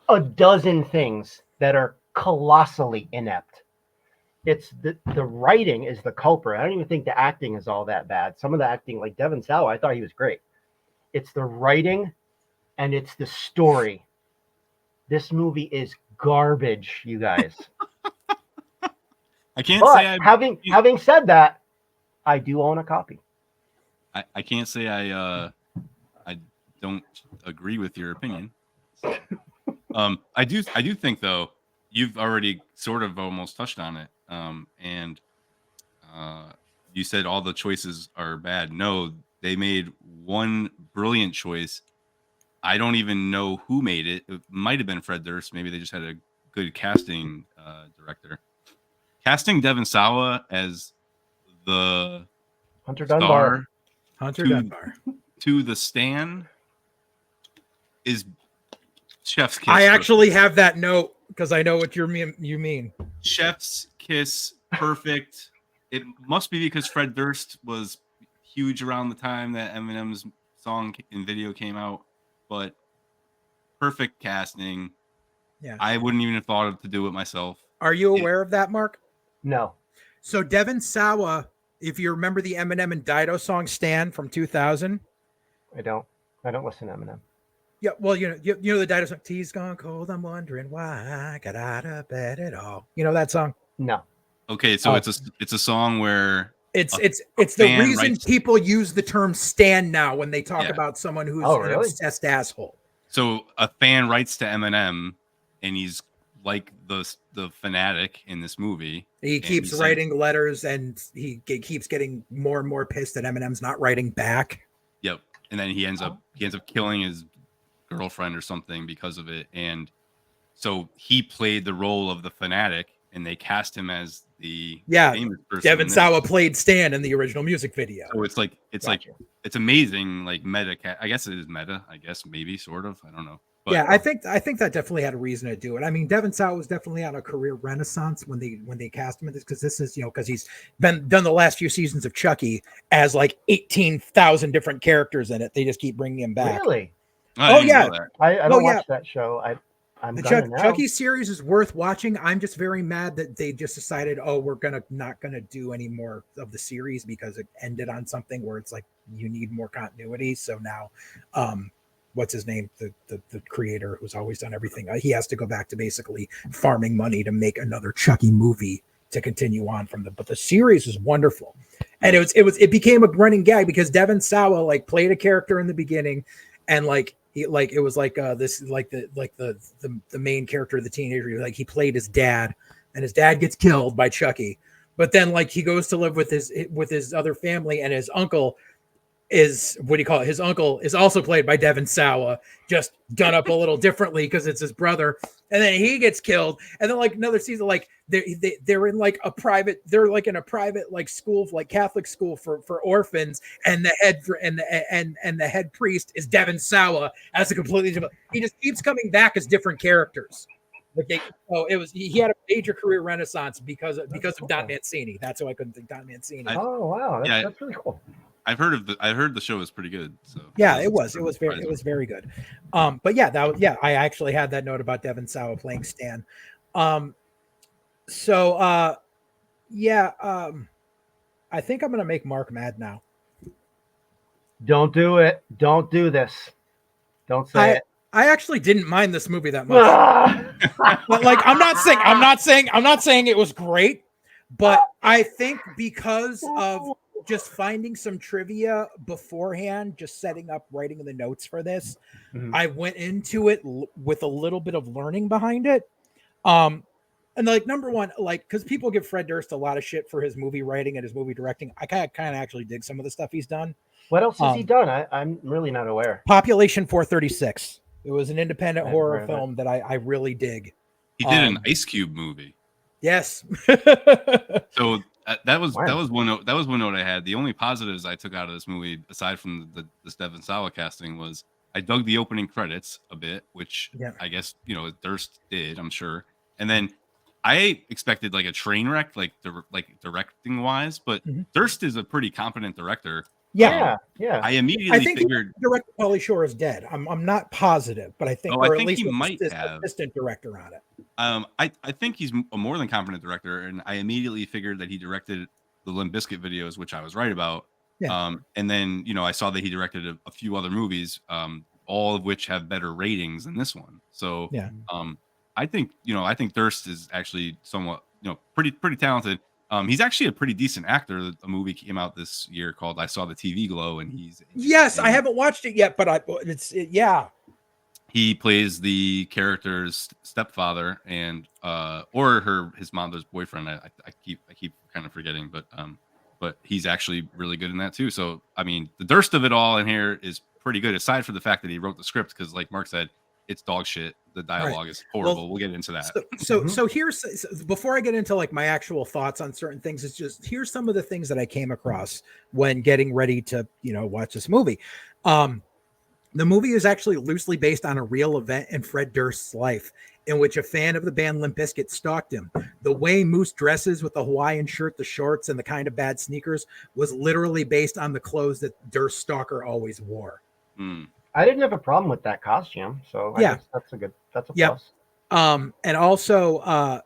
a dozen things that are colossally inept. It's the writing is the culprit. I don't even think the acting is all that bad. Some of the acting, like Devon Sawa, I thought he was great. It's the writing and it's the story. This movie is garbage, you guys. I can't say having said that, I do own a copy. I can't say I don't agree with your opinion. I do think though you've already sort of almost touched on it, and you said all the choices are bad. No, they made one brilliant choice. I don't even know who made it. It might have been Fred Durst. Maybe they just had a good casting director. casting Devon Sawa as the Hunter Dunbar. To the Stan is chef's kiss. I actually have that note because I know what you mean. Chef's kiss, perfect. It must be because Fred Durst was huge around the time that Eminem's song and video came out, but perfect casting. Yeah, I wouldn't even have thought of to do it myself. Are you aware of that, Mark? No. So Devon Sawa, if you remember the Eminem and Dido song "Stan" from 2000, I don't listen to Eminem. Yeah, well, you know the Dido song, "Tea's gone cold, I'm wondering why I got out of bed at all." You know that song? No. Okay, so it's a song where it's the reason people use the term "stan" now when they talk about someone who's an obsessed asshole. So a fan writes to Eminem, and he's like the Fanatic in this movie. He keeps writing letters, and he keeps getting more and more pissed that Eminem's not writing back. Yep, and then he ends up killing his girlfriend or something because of it, and so he played the role of the Fanatic, and they cast him as the famous person. Devon Sawa played Stan in the original music video. So it's amazing, like meta. I guess it is meta. I guess maybe sort of. I don't know. But, yeah, I think that definitely had a reason to do it. I mean, Devon Sawa was definitely on a career renaissance when they cast him in this, because this is because he's done the last few seasons of Chucky as like 18,000 different characters in it. They just keep bringing him back. Really? Oh yeah, I don't watch that show. I'm the Chucky series is worth watching. I'm just very mad that they just decided, we're not gonna do any more of the series because it ended on something where it's like you need more continuity. So now, what's his name? The creator who's always done everything. He has to go back to basically farming money to make another Chucky movie to continue on from but the series is wonderful, and it became a running gag because Devon Sawa like played a character in the beginning, and it was like this like the main character of the teenager, like he played his dad, and his dad gets killed by Chucky, but then like he goes to live with his other family, and his uncle is his uncle is also played by Devon Sawa, just done up a little differently because it's his brother, and then he gets killed, and then like another season, like they're in like a private like school, like Catholic school for orphans, and the head priest is Devon Sawa as a completely different. He just keeps coming back as different characters. He had a major career renaissance because of Don Mancini. That's why I couldn't think Don Mancini. Oh wow, that's really cool. I heard the show was pretty good. So yeah, it was very good. But yeah, I actually had that note about Devon Sawa playing Stan. I think I'm gonna make Mark mad now. Don't do it. Don't do this. Don't say it. I actually didn't mind this movie that much. But like I'm not saying it was great, but I think because of just finding some trivia beforehand, just setting up writing the notes for this, I went into it with a little bit of learning behind it. And like number one, like because people give Fred Durst a lot of shit for his movie writing and his movie directing, I kind of actually dig some of the stuff he's done. What else has he done? I'm really not aware. Population 436. It was an independent horror film that I really dig. He did an Ice Cube movie. Yes. So that was one note I had. The only positives I took out of this movie, aside from the Devon Sawa casting, was I dug the opening credits a bit, which I guess Durst did, I'm sure. And then I expected like a train wreck, like directing wise, but Durst is a pretty competent director. Yeah. I immediately figured director Pauly Shore is dead. I'm not positive, but I think I think he might have assistant director on it. I think he's a more than competent director, and I immediately figured that he directed the Limp Bizkit videos, which I was right about. Yeah. And then I saw that he directed a few other movies, all of which have better ratings than this one. So I think Durst is actually somewhat pretty talented. He's actually a pretty decent actor. A movie came out this year called I Saw the TV Glow, and I haven't watched it yet, but he plays the character's stepfather and or his mother's boyfriend. I keep kind of forgetting, but he's actually really good in that too. So I mean, the Durst of it all in here is pretty good, aside from the fact that he wrote the script, because like Mark said, it's dog shit. The dialogue is horrible. We'll get into that. So here's, before I get into like my actual thoughts on certain things, it's just, here's some of the things that I came across when getting ready to, watch this movie. The movie is actually loosely based on a real event in Fred Durst's life, in which a fan of the band Limp Bizkit stalked him. The way Moose dresses with the Hawaiian shirt, the shorts, and the kind of bad sneakers was literally based on the clothes that Durst's stalker always wore. I didn't have a problem with that costume, so I guess that's a plus. And also had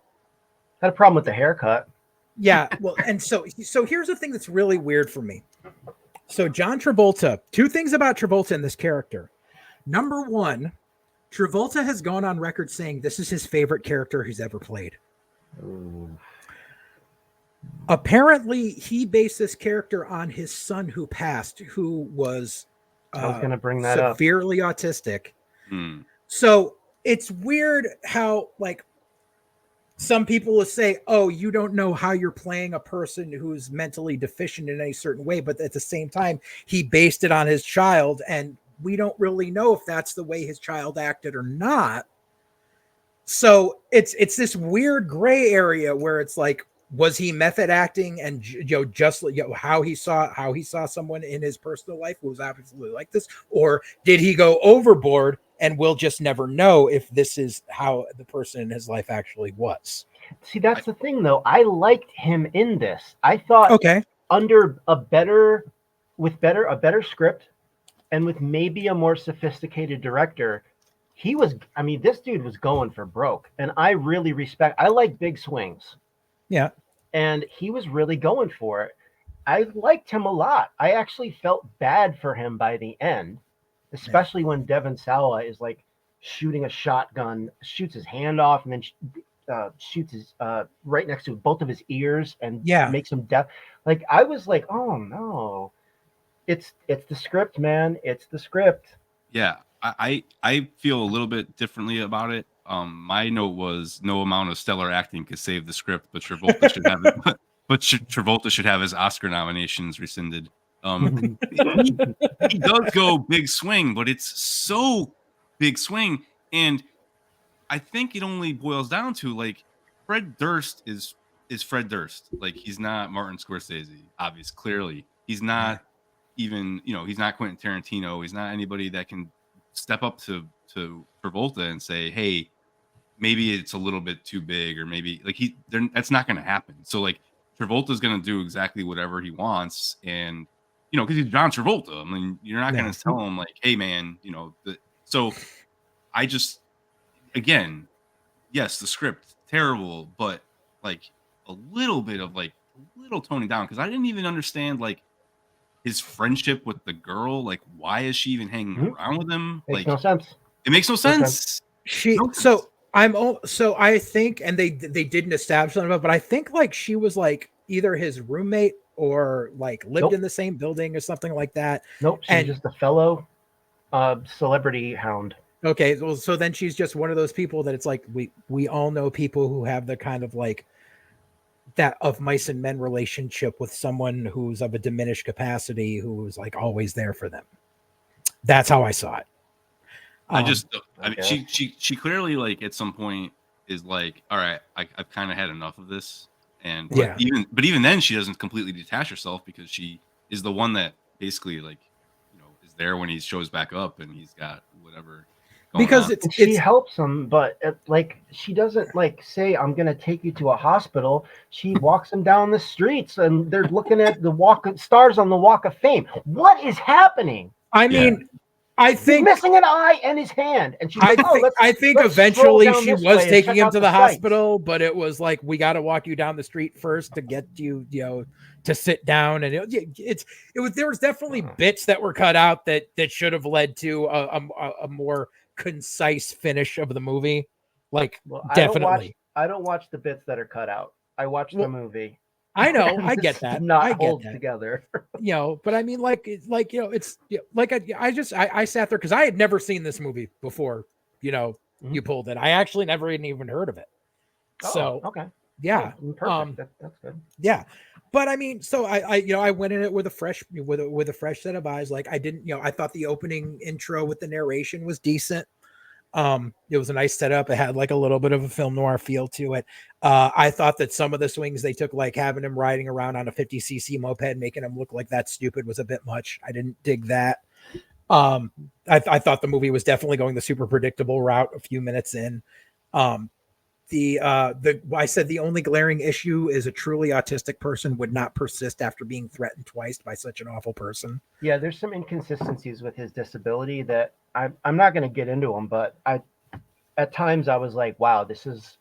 a problem with the haircut. Yeah, well, and so here's the thing that's really weird for me. So John Travolta, two things about Travolta in this character. Number one, Travolta has gone on record saying this is his favorite character he's ever played. Apparently, he based this character on his son who passed, who was I was going to bring that up. Severely autistic. So it's weird how, like, some people will say, oh, you don't know how you're playing a person who's mentally deficient in any certain way. But at the same time, he based it on his child. And we don't really know if that's the way his child acted or not. So it's this weird gray area where it's like, was he method acting and just how he saw someone in his personal life who was absolutely like this, or did he go overboard and we'll just never know if this is how the person in his life actually was? See, that's the thing though. I liked him in this. I thought under a better script and with maybe a more sophisticated director, this dude was going for broke, and I really I like big swings. Yeah. And he was really going for it. I liked him a lot. I actually felt bad for him by the end, especially when Devon Sawa is like shooting a shotgun, shoots his hand off, and then shoots his right next to both of his ears and makes him deaf. Like, I was like, oh no, it's the script, man. It's the script. Yeah. I feel a little bit differently about it. My note was no amount of stellar acting could save the script, but Travolta should have it. But Travolta should have his Oscar nominations rescinded. He does go big swing, but it's so big swing, and I think it only boils down to like Fred Durst is Fred Durst. Like, he's not Martin Scorsese, obviously, clearly. He's not even, he's not Quentin Tarantino. He's not anybody that can step up to Travolta and say, hey, maybe it's a little bit too big, or maybe like that's not going to happen. So like Travolta's going to do exactly whatever he wants, and because he's John Travolta. I mean, you're not going to tell him like, hey man, so I just, again, yes, the script terrible, but like a little bit of like a little toning down, because I didn't even understand like his friendship with the girl. Like, why is she even hanging around with him? Makes like, no sense. It makes no sense. So I think, and they didn't establish something about, but I think like she was like either his roommate or like lived in the same building or something like that. Nope, she's just a fellow celebrity hound. Okay, well, so then she's just one of those people that it's like we all know people who have the kind of like that of mice and men relationship with someone who's of a diminished capacity, who's like always there for them. That's how I saw it. I mean, she clearly like at some point is like, all right, I've kind of had enough of this, and even then she doesn't completely detach herself, because she is the one that basically like is there when he shows back up and he's got whatever. Because she helps him, but like she doesn't like say, I'm gonna take you to a hospital. She walks him down the streets, and they're looking at the stars on the Walk of Fame. What is happening? I mean, I think he's missing an eye and his hand, and she's like, I think eventually she was taking him to the hospital, but it was like, we got to walk you down the street first to get you, to sit down, and there was definitely bits that were cut out that should have led to a more concise finish of the movie. Like, definitely. I don't watch the bits that are cut out. I watch the movie. I know, I get that. Not hold together. But I mean, like it's like I sat there because I had never seen this movie before. You pulled it. I actually never even heard of it. So okay, yeah, perfect. That's good. Yeah, but I mean, so I went in it with a fresh set of eyes. Like, I didn't, I thought the opening intro with the narration was decent. It was a nice setup. It had like a little bit of a film noir feel to it. I thought that some of the swings they took, like having him riding around on a 50cc moped, making him look like that stupid, was a bit much. I didn't dig that. I thought the movie was definitely going the super predictable route a few minutes in. I said the only glaring issue is a truly autistic person would not persist after being threatened twice by such an awful person. Yeah, there's some inconsistencies with his disability that I'm not going to get into them, but at times I was like, wow, this is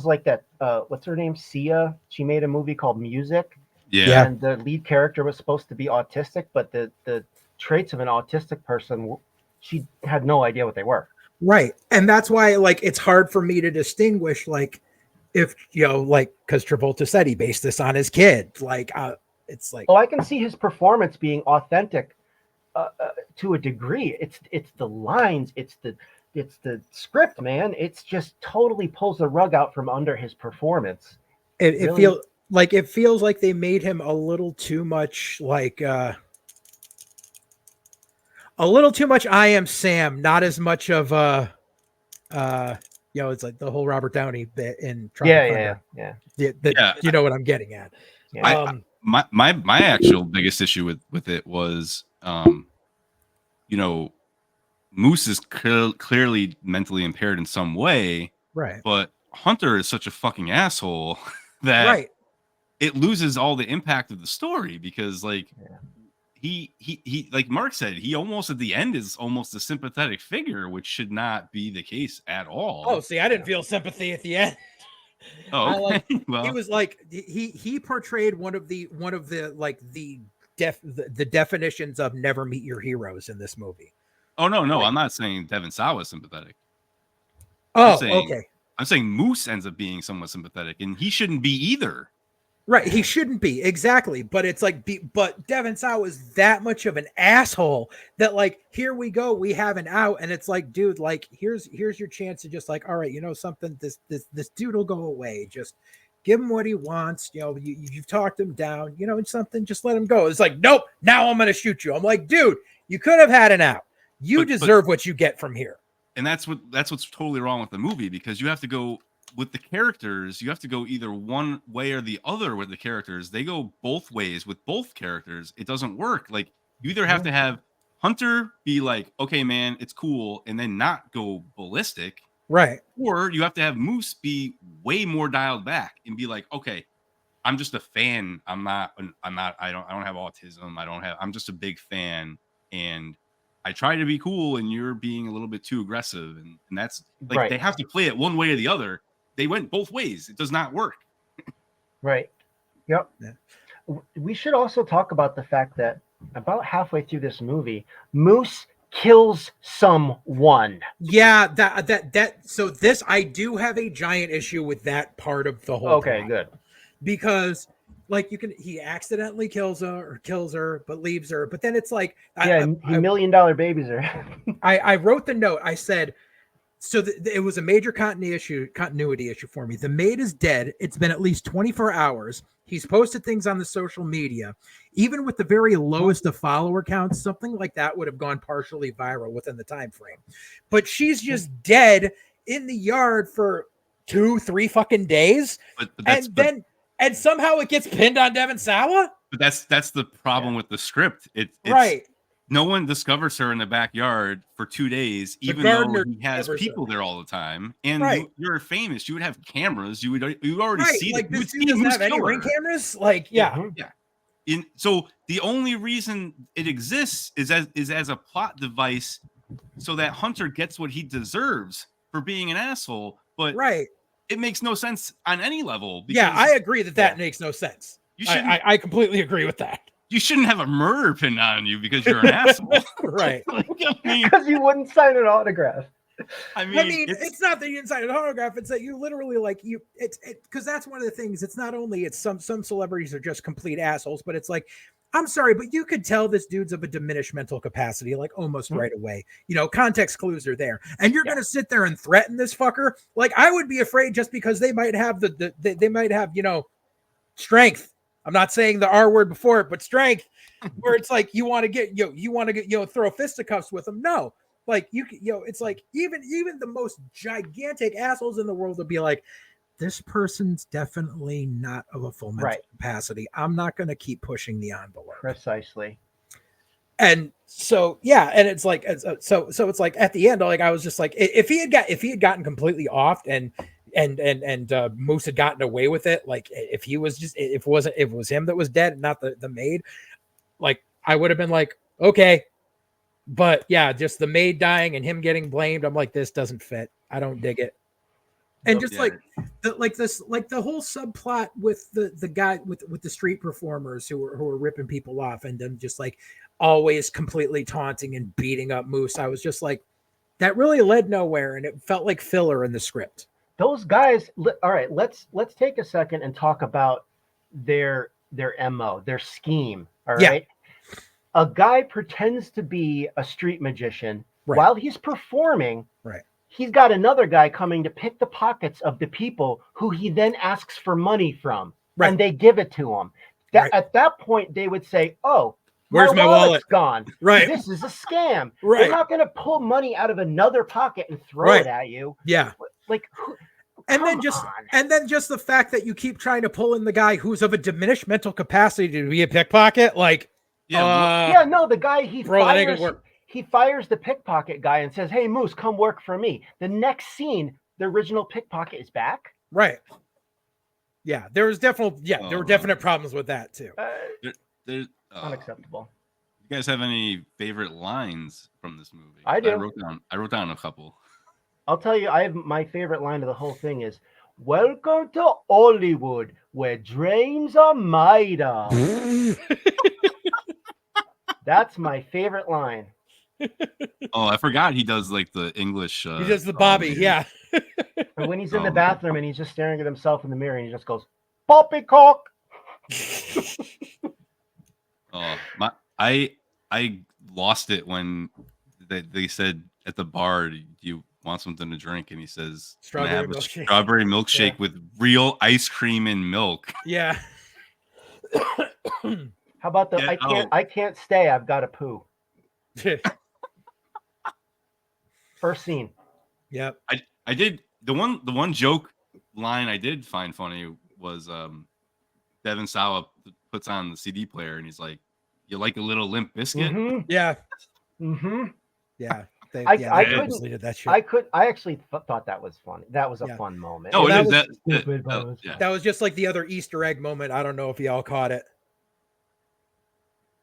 like that. What's her name? Sia. She made a movie called Music. Yeah. And the lead character was supposed to be autistic, but the traits of an autistic person, she had no idea what they were. Right. And that's why, like, it's hard for me to distinguish, like, if, you know, like, because Travolta said he based this on his kid. Like, it's like, oh, I can see his performance being authentic to a degree. It's the lines, it's the script, man. It's just totally pulls the rug out from under his performance. It feels like they made him a little too much like a little too much I Am Sam, not as much of it's like the whole Robert Downey bit in Yeah. You know what I'm getting at. Yeah. My actual biggest issue with it was Moose is clearly mentally impaired in some way, right? But Hunter is such a fucking asshole that it loses all the impact of the story, because like he like Mark said, he almost at the end is almost a sympathetic figure, which should not be the case at all. Oh, see, I didn't feel sympathy at the end. Oh, well, he was like he portrayed one of the like the definitions of never meet your heroes in this movie. Oh no, I'm not saying Devin Sawa is sympathetic. Oh, okay. I'm saying Moose ends up being somewhat sympathetic, and he shouldn't be either. Right, he shouldn't be, exactly. But it's like, but Devin Sawa is that much of an asshole that, like, here we go, we have an out, and it's like, dude, like, here's your chance to just like, all right, you know something, this dude will go away. Just give him what he wants. You know, you've talked him down. You know, something, just let him go. It's like, nope, now I'm gonna shoot you. I'm like, dude, you could have had an out. You deserve what you get from here. And that's what's totally wrong with the movie, because you have to go with the characters. You have to go either one way or the other with the characters. They go both ways with both characters. It doesn't work. Like, you either have to have Hunter be like, okay, man, it's cool, and then not go ballistic. Right. Or you have to have Moose be way more dialed back and be like, okay, I'm just a fan. I don't have autism. I'm just a big fan. And I try to be cool, and you're being a little bit too aggressive. And that's like, right. They have to play it one way or the other. They went both ways. It does not work. Right. Yep. Yeah. We should also talk about the fact that about halfway through this movie, Moose kills someone. Yeah, so this, I do have a giant issue with that part of the whole Okay, plot. good. Because like he accidentally kills her, but leaves her. But then it's like, he $1 million babies her. I wrote the note. I said, so it was a major continuity issue for me. The maid is dead. It's been at least 24 hours. He's posted things on the social media. Even with the very lowest of follower counts, something like that would have gone partially viral within the time frame. But she's just dead in the yard for 2-3 fucking days. And somehow it gets pinned on Devin Sawa. But that's the problem with the script. It's right. No one discovers her in the backyard for 2 days, even though he has people there all the time. And you're famous. You would have cameras. You already see like that. This dude doesn't have any ring cameras. Like, yeah. So the only reason it exists is as a plot device, so that Hunter gets what he deserves for being an asshole. But it makes no sense on any level. Yeah, I agree that makes no sense. I completely agree with that. You shouldn't have a murder pinned on you because you're an asshole. Right. Because you wouldn't sign an autograph. I mean, it's not that you didn't sign an autograph. It's that you literally because that's one of the things. It's not only some celebrities are just complete assholes, but it's like, I'm sorry, but you could tell this dude's of a diminished mental capacity, like almost right away. You know, context clues are there, and you're going to sit there and threaten this fucker. Like, I would be afraid just because they might have they might have, strength. I'm not saying the R word before it, but strength, where it's like you want to get throw fisticuffs with them. No, Like it's like even the most gigantic assholes in the world would be like, this person's definitely not of a full mental capacity. I'm not going to keep pushing the envelope. Precisely. And so, yeah. And it's like, so it's like at the end, like, I was just like, if he had gotten completely off and Moose had gotten away with it, like if it was him that was dead, not the maid, like I would have been like, okay. But yeah, just the maid dying and him getting blamed. I'm like, this doesn't fit. I don't dig it. And just like the whole subplot with the guy with the street performers who were ripping people off and then just like always completely taunting and beating up Moose. I was just like, that really led nowhere, and it felt like filler in the script. Those guys. All right, let's take a second and talk about their MO, their scheme. All right. A guy pretends to be a street magician while he's performing. Right. He's got another guy coming to pick the pockets of the people who he then asks for money from, and they give it to him. At that point, they would say, "Oh, where's my wallet? Gone. Right. This is a scam. Right. They're not going to pull money out of another pocket and throw it at you. Yeah. Like, and then just the fact that you keep trying to pull in the guy who's of a diminished mental capacity to be a pickpocket, like, no, the guy he fires the pickpocket guy and says, "Hey, Moose, come work for me." The next scene, the original pickpocket is back. Right. Yeah, there was there were definite problems with that too. Unacceptable. You guys have any favorite lines from this movie? I do. I wrote down a couple. I'll tell you, my favorite line of the whole thing is, "Welcome to Hollywood, where dreams are made of." That's my favorite line. Oh, I forgot he does like the English. He does the Bobby, yeah. And when he's in the bathroom and he's just staring at himself in the mirror and he just goes, "Poppycock." I lost it when they said at the bar, "Do you want something to drink?" And he says, "Strawberry milkshake. Strawberry milkshake with real ice cream and milk." Yeah. How about I can't stay, I've got to poo. First scene. Yep. I did the one joke line I did find funny was Devin Sawa puts on the CD player and he's like, "You like a little Limp Bizkit?" Mm-hmm. Yeah. Mm-hmm. Yeah. I actually thought that was funny. That was a fun moment. No, that was just like the other Easter egg moment. I don't know if y'all caught it.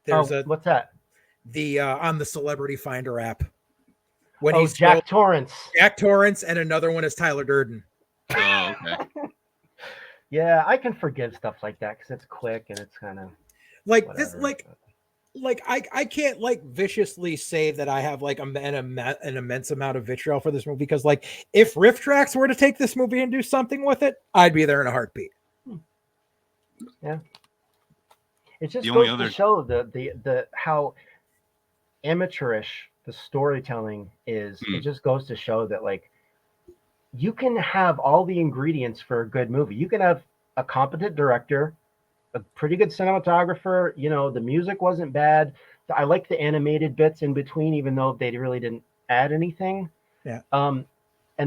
What's that? The on the Celebrity Finder app. When he's Jack Torrance. Jack Torrance, and another one is Tyler Durden. Oh, okay. Yeah, I can forgive stuff like that because it's quick and it's kind of like whatever. I can't like viciously say that I have like an immense amount of vitriol for this movie, because like if Riff Tracks were to take this movie and do something with it, I'd be there in a heartbeat. Yeah. It just goes to show the how amateurish the storytelling is. It just goes to show that like you can have all the ingredients for a good movie. You can have a competent director, a pretty good cinematographer. You know, the music wasn't bad. I like the animated bits in between, even though they really didn't add anything. Yeah. And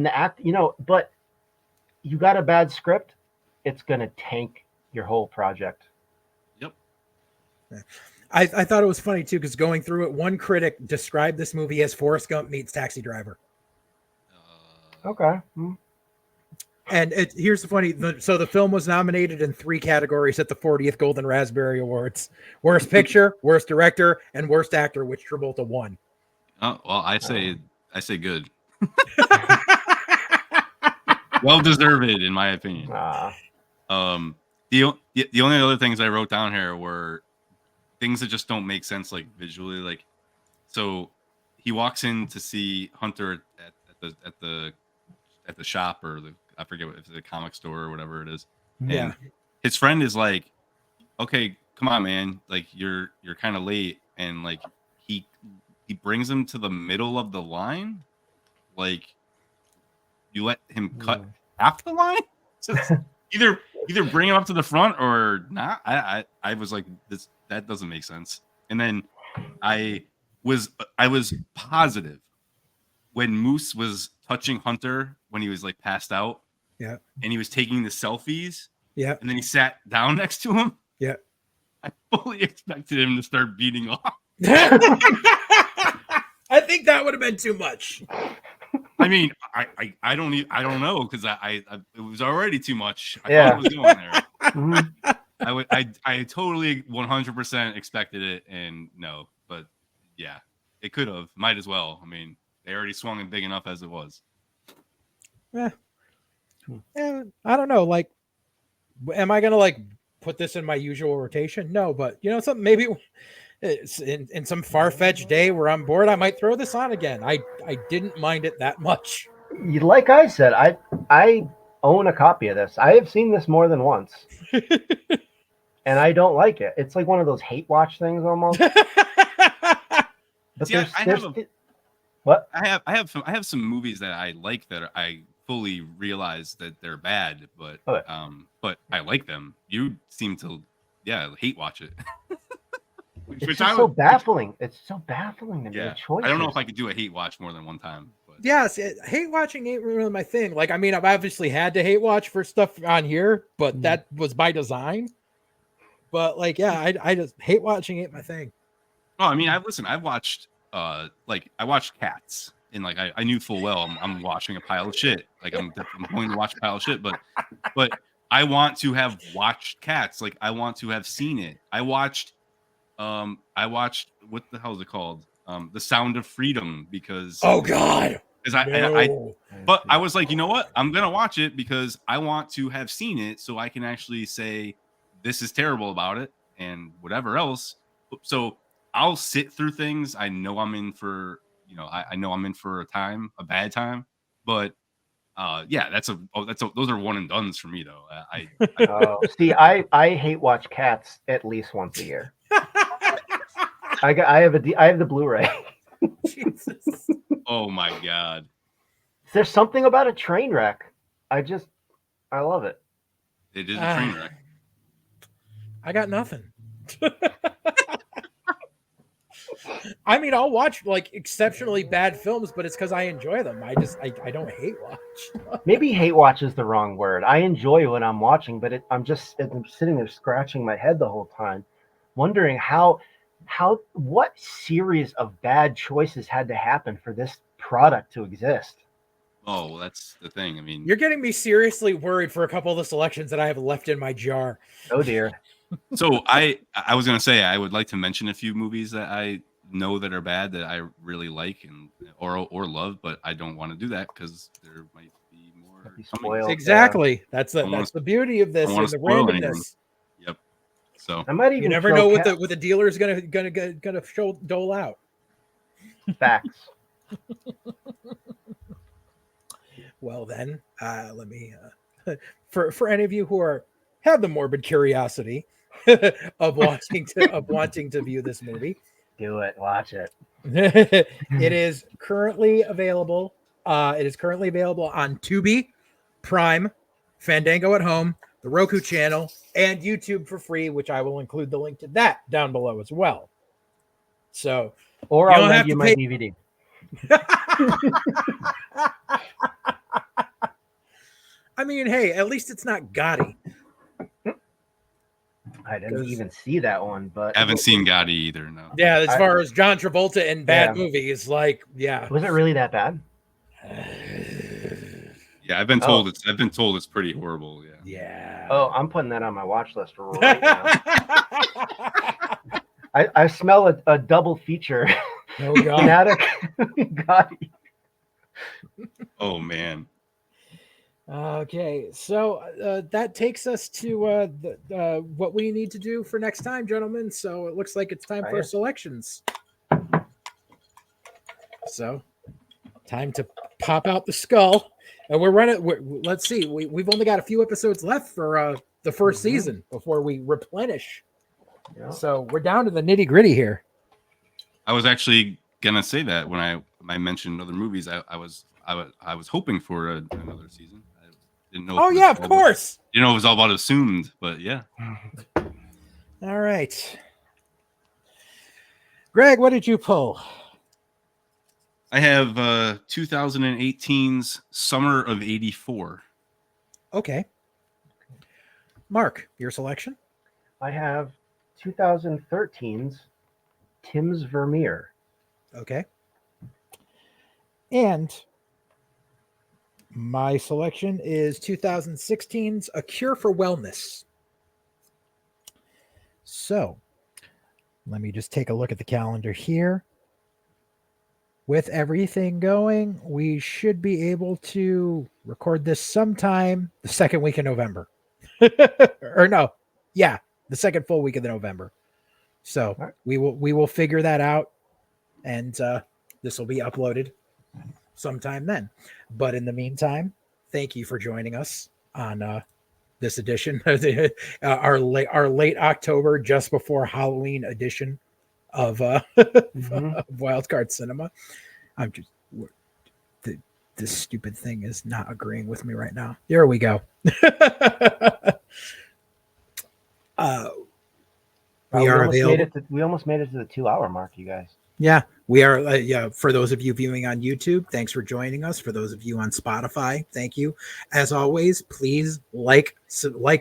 the act, but you got a bad script, it's gonna tank your whole project. I thought it was funny too, because going through it, one critic described this movie as Forrest Gump meets Taxi Driver. Okay. And here's the funny. So the film was nominated in 3 categories at the 40th Golden Raspberry Awards: Worst Picture, Worst Director, and Worst Actor, which Travolta won. Oh well, I say good. Well deserved, in my opinion. The only other things I wrote down here were things that just don't make sense, like visually. Like, so he walks in to see Hunter at the shop, or I forget if it's a comic store or whatever it is. Yeah. And his friend is like, "Okay, come on, man. Like you're kind of late." And like he brings him to the middle of the line. Like, you let him cut half the line. So either bring him up to the front or not. I was like, that doesn't make sense. And then I was positive when Moose was touching Hunter when he was like passed out. Yeah. And he was taking the selfies. Yeah. And then he sat down next to him. Yeah. I fully expected him to start beating off. I think that would have been too much. I mean, I don't know because I it was already too much. I Yeah. thought it was going there. Mhm. I totally 100% expected it, and no, but yeah, it could have, might as well. I mean, they already swung it big enough as it was. Yeah. I don't know. Like, am I gonna like put this in my usual rotation? No, but you know something, maybe it's in some far-fetched day where I'm bored, I might throw this on again. I didn't mind it that much. Like I said, I own a copy of this. I have seen this more than once. And I don't like it. It's like one of those hate watch things almost. But See, what? I have some movies that I like that I fully realize that they're bad, but but I like them. You seem to hate watch it. It's just so baffling. It's so baffling to me. Yeah. Choices. I don't know if I could do a hate watch more than one time. But Yes, hate watching ain't really my thing. Like, I mean, I've obviously had to hate watch for stuff on here, but that was by design. But like, yeah, I just hate watching ain't my thing. Oh, I mean, I've watched I watched Cats, and like I knew full well I'm watching a pile of shit. Like I'm going to watch a pile of shit, but I want to have watched Cats. Like I want to have seen it. I watched what the hell is it called? The Sound of Freedom, because oh god, but I was like, you know what? I'm gonna watch it because I want to have seen it so I can actually say this is terrible about it and whatever else. So I'll sit through things. I know I'm in for, I know I'm in for a bad time, but yeah, those are one and dones for me though. See, I hate watch Cats at least once a year. I have the Blu-ray. Jesus. Oh my god. There's something about a train wreck. I love it. It is a train wreck. I got nothing. I mean, I'll watch like exceptionally bad films, but it's because I enjoy them. I don't hate watch. Maybe hate watch is the wrong word. I enjoy what I'm watching, but I'm sitting there scratching my head the whole time, wondering what series of bad choices had to happen for this product to exist. Oh, well, that's the thing. I mean, you're getting me seriously worried for a couple of the selections that I have left in my jar. Oh dear. So I was gonna say I would like to mention a few movies that I know that are bad that I really like or love, but I don't want to do that because there might be more spoiled. Exactly. That's the beauty of this is the randomness. Anything. Yep. So I might even you never know what the dealer is gonna dole out. Facts. Well then, let me for any of you who have the morbid curiosity of wanting to view this movie, do it. Watch it. It is currently available. It is currently available on Tubi, Prime, Fandango at Home, the Roku channel, and YouTube for free, which I will include the link to that down below as well. So, or I'll lend you my DVD. I mean, hey, at least it's not Gotti. I didn't even see that one, but I haven't seen Gotti either. No. Yeah, as far as John Travolta and bad movies, like, yeah. Was it really that bad? Yeah, I've been told it's pretty horrible. Yeah. Yeah. Oh, I'm putting that on my watch list right now. I smell a double feature. Oh god. Fanatic. Gotti. Oh man. Okay, so that takes us to what we need to do for next time, gentlemen. So it looks like it's time for selections. So, time to pop out the skull, and let's see, we've only got a few episodes left for the first season before we replenish. Yeah. So we're down to the nitty gritty here. I was actually gonna say that when I mentioned other movies, I was hoping for another season. Didn't know. Oh yeah, of course. You know, it was all about assumed, but yeah. All right, Greg, what did you pull? I have 2018's Summer of '84. Okay. Mark, your selection? I have 2013's Tim's Vermeer. Okay. And my selection is 2016's A Cure for Wellness. So let me just take a look at the calendar here. With everything going, we should be able to record this sometime the second week of November. Or no, yeah, the second full week of November. So we will figure that out, and this will be uploaded sometime then. But in the meantime, thank you for joining us on this edition, our late October, just before Halloween edition of Wildcard Cinema. I'm just this stupid thing is not agreeing with me right now. There we go. We almost made it to the 2-hour mark, you guys. Yeah, we are. Yeah, for those of you viewing on YouTube, thanks for joining us. For those of you on Spotify, thank you. As always, please like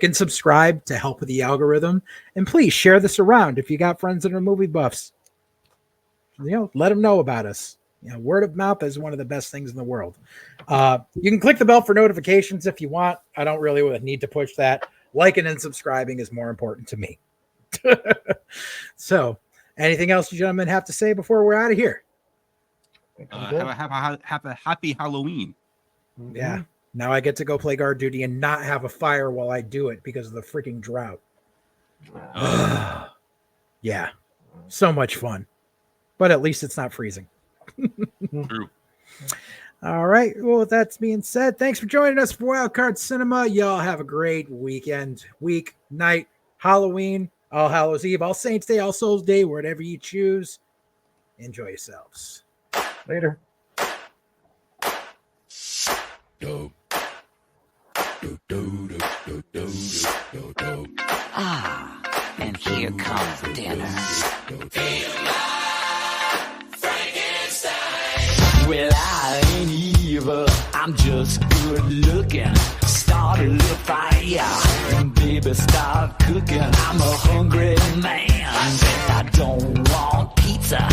and subscribe to help with the algorithm, and please share this around if you got friends that are movie buffs. Let them know about us. Word of mouth is one of the best things in the world. You can click the bell for notifications if you want. I don't really need to push that. Liking and subscribing is more important to me. So, anything else you gentlemen have to say before we're out of here? Have a happy Halloween. Yeah. Now I get to go play guard duty and not have a fire while I do it because of the freaking drought. Yeah. So much fun. But at least it's not freezing. True. All right. Well, with that being said, thanks for joining us for Wildcard Cinema. Y'all have a great weekend, week, night, Halloween, All Hallows Eve, All Saints Day, All Souls Day, whatever you choose. Enjoy yourselves. Later. Ah, and here comes dinner. Well, I ain't evil, I'm just good looking. Start a little fire, and baby, start cooking. I'm a hungry man, but I don't want pizza.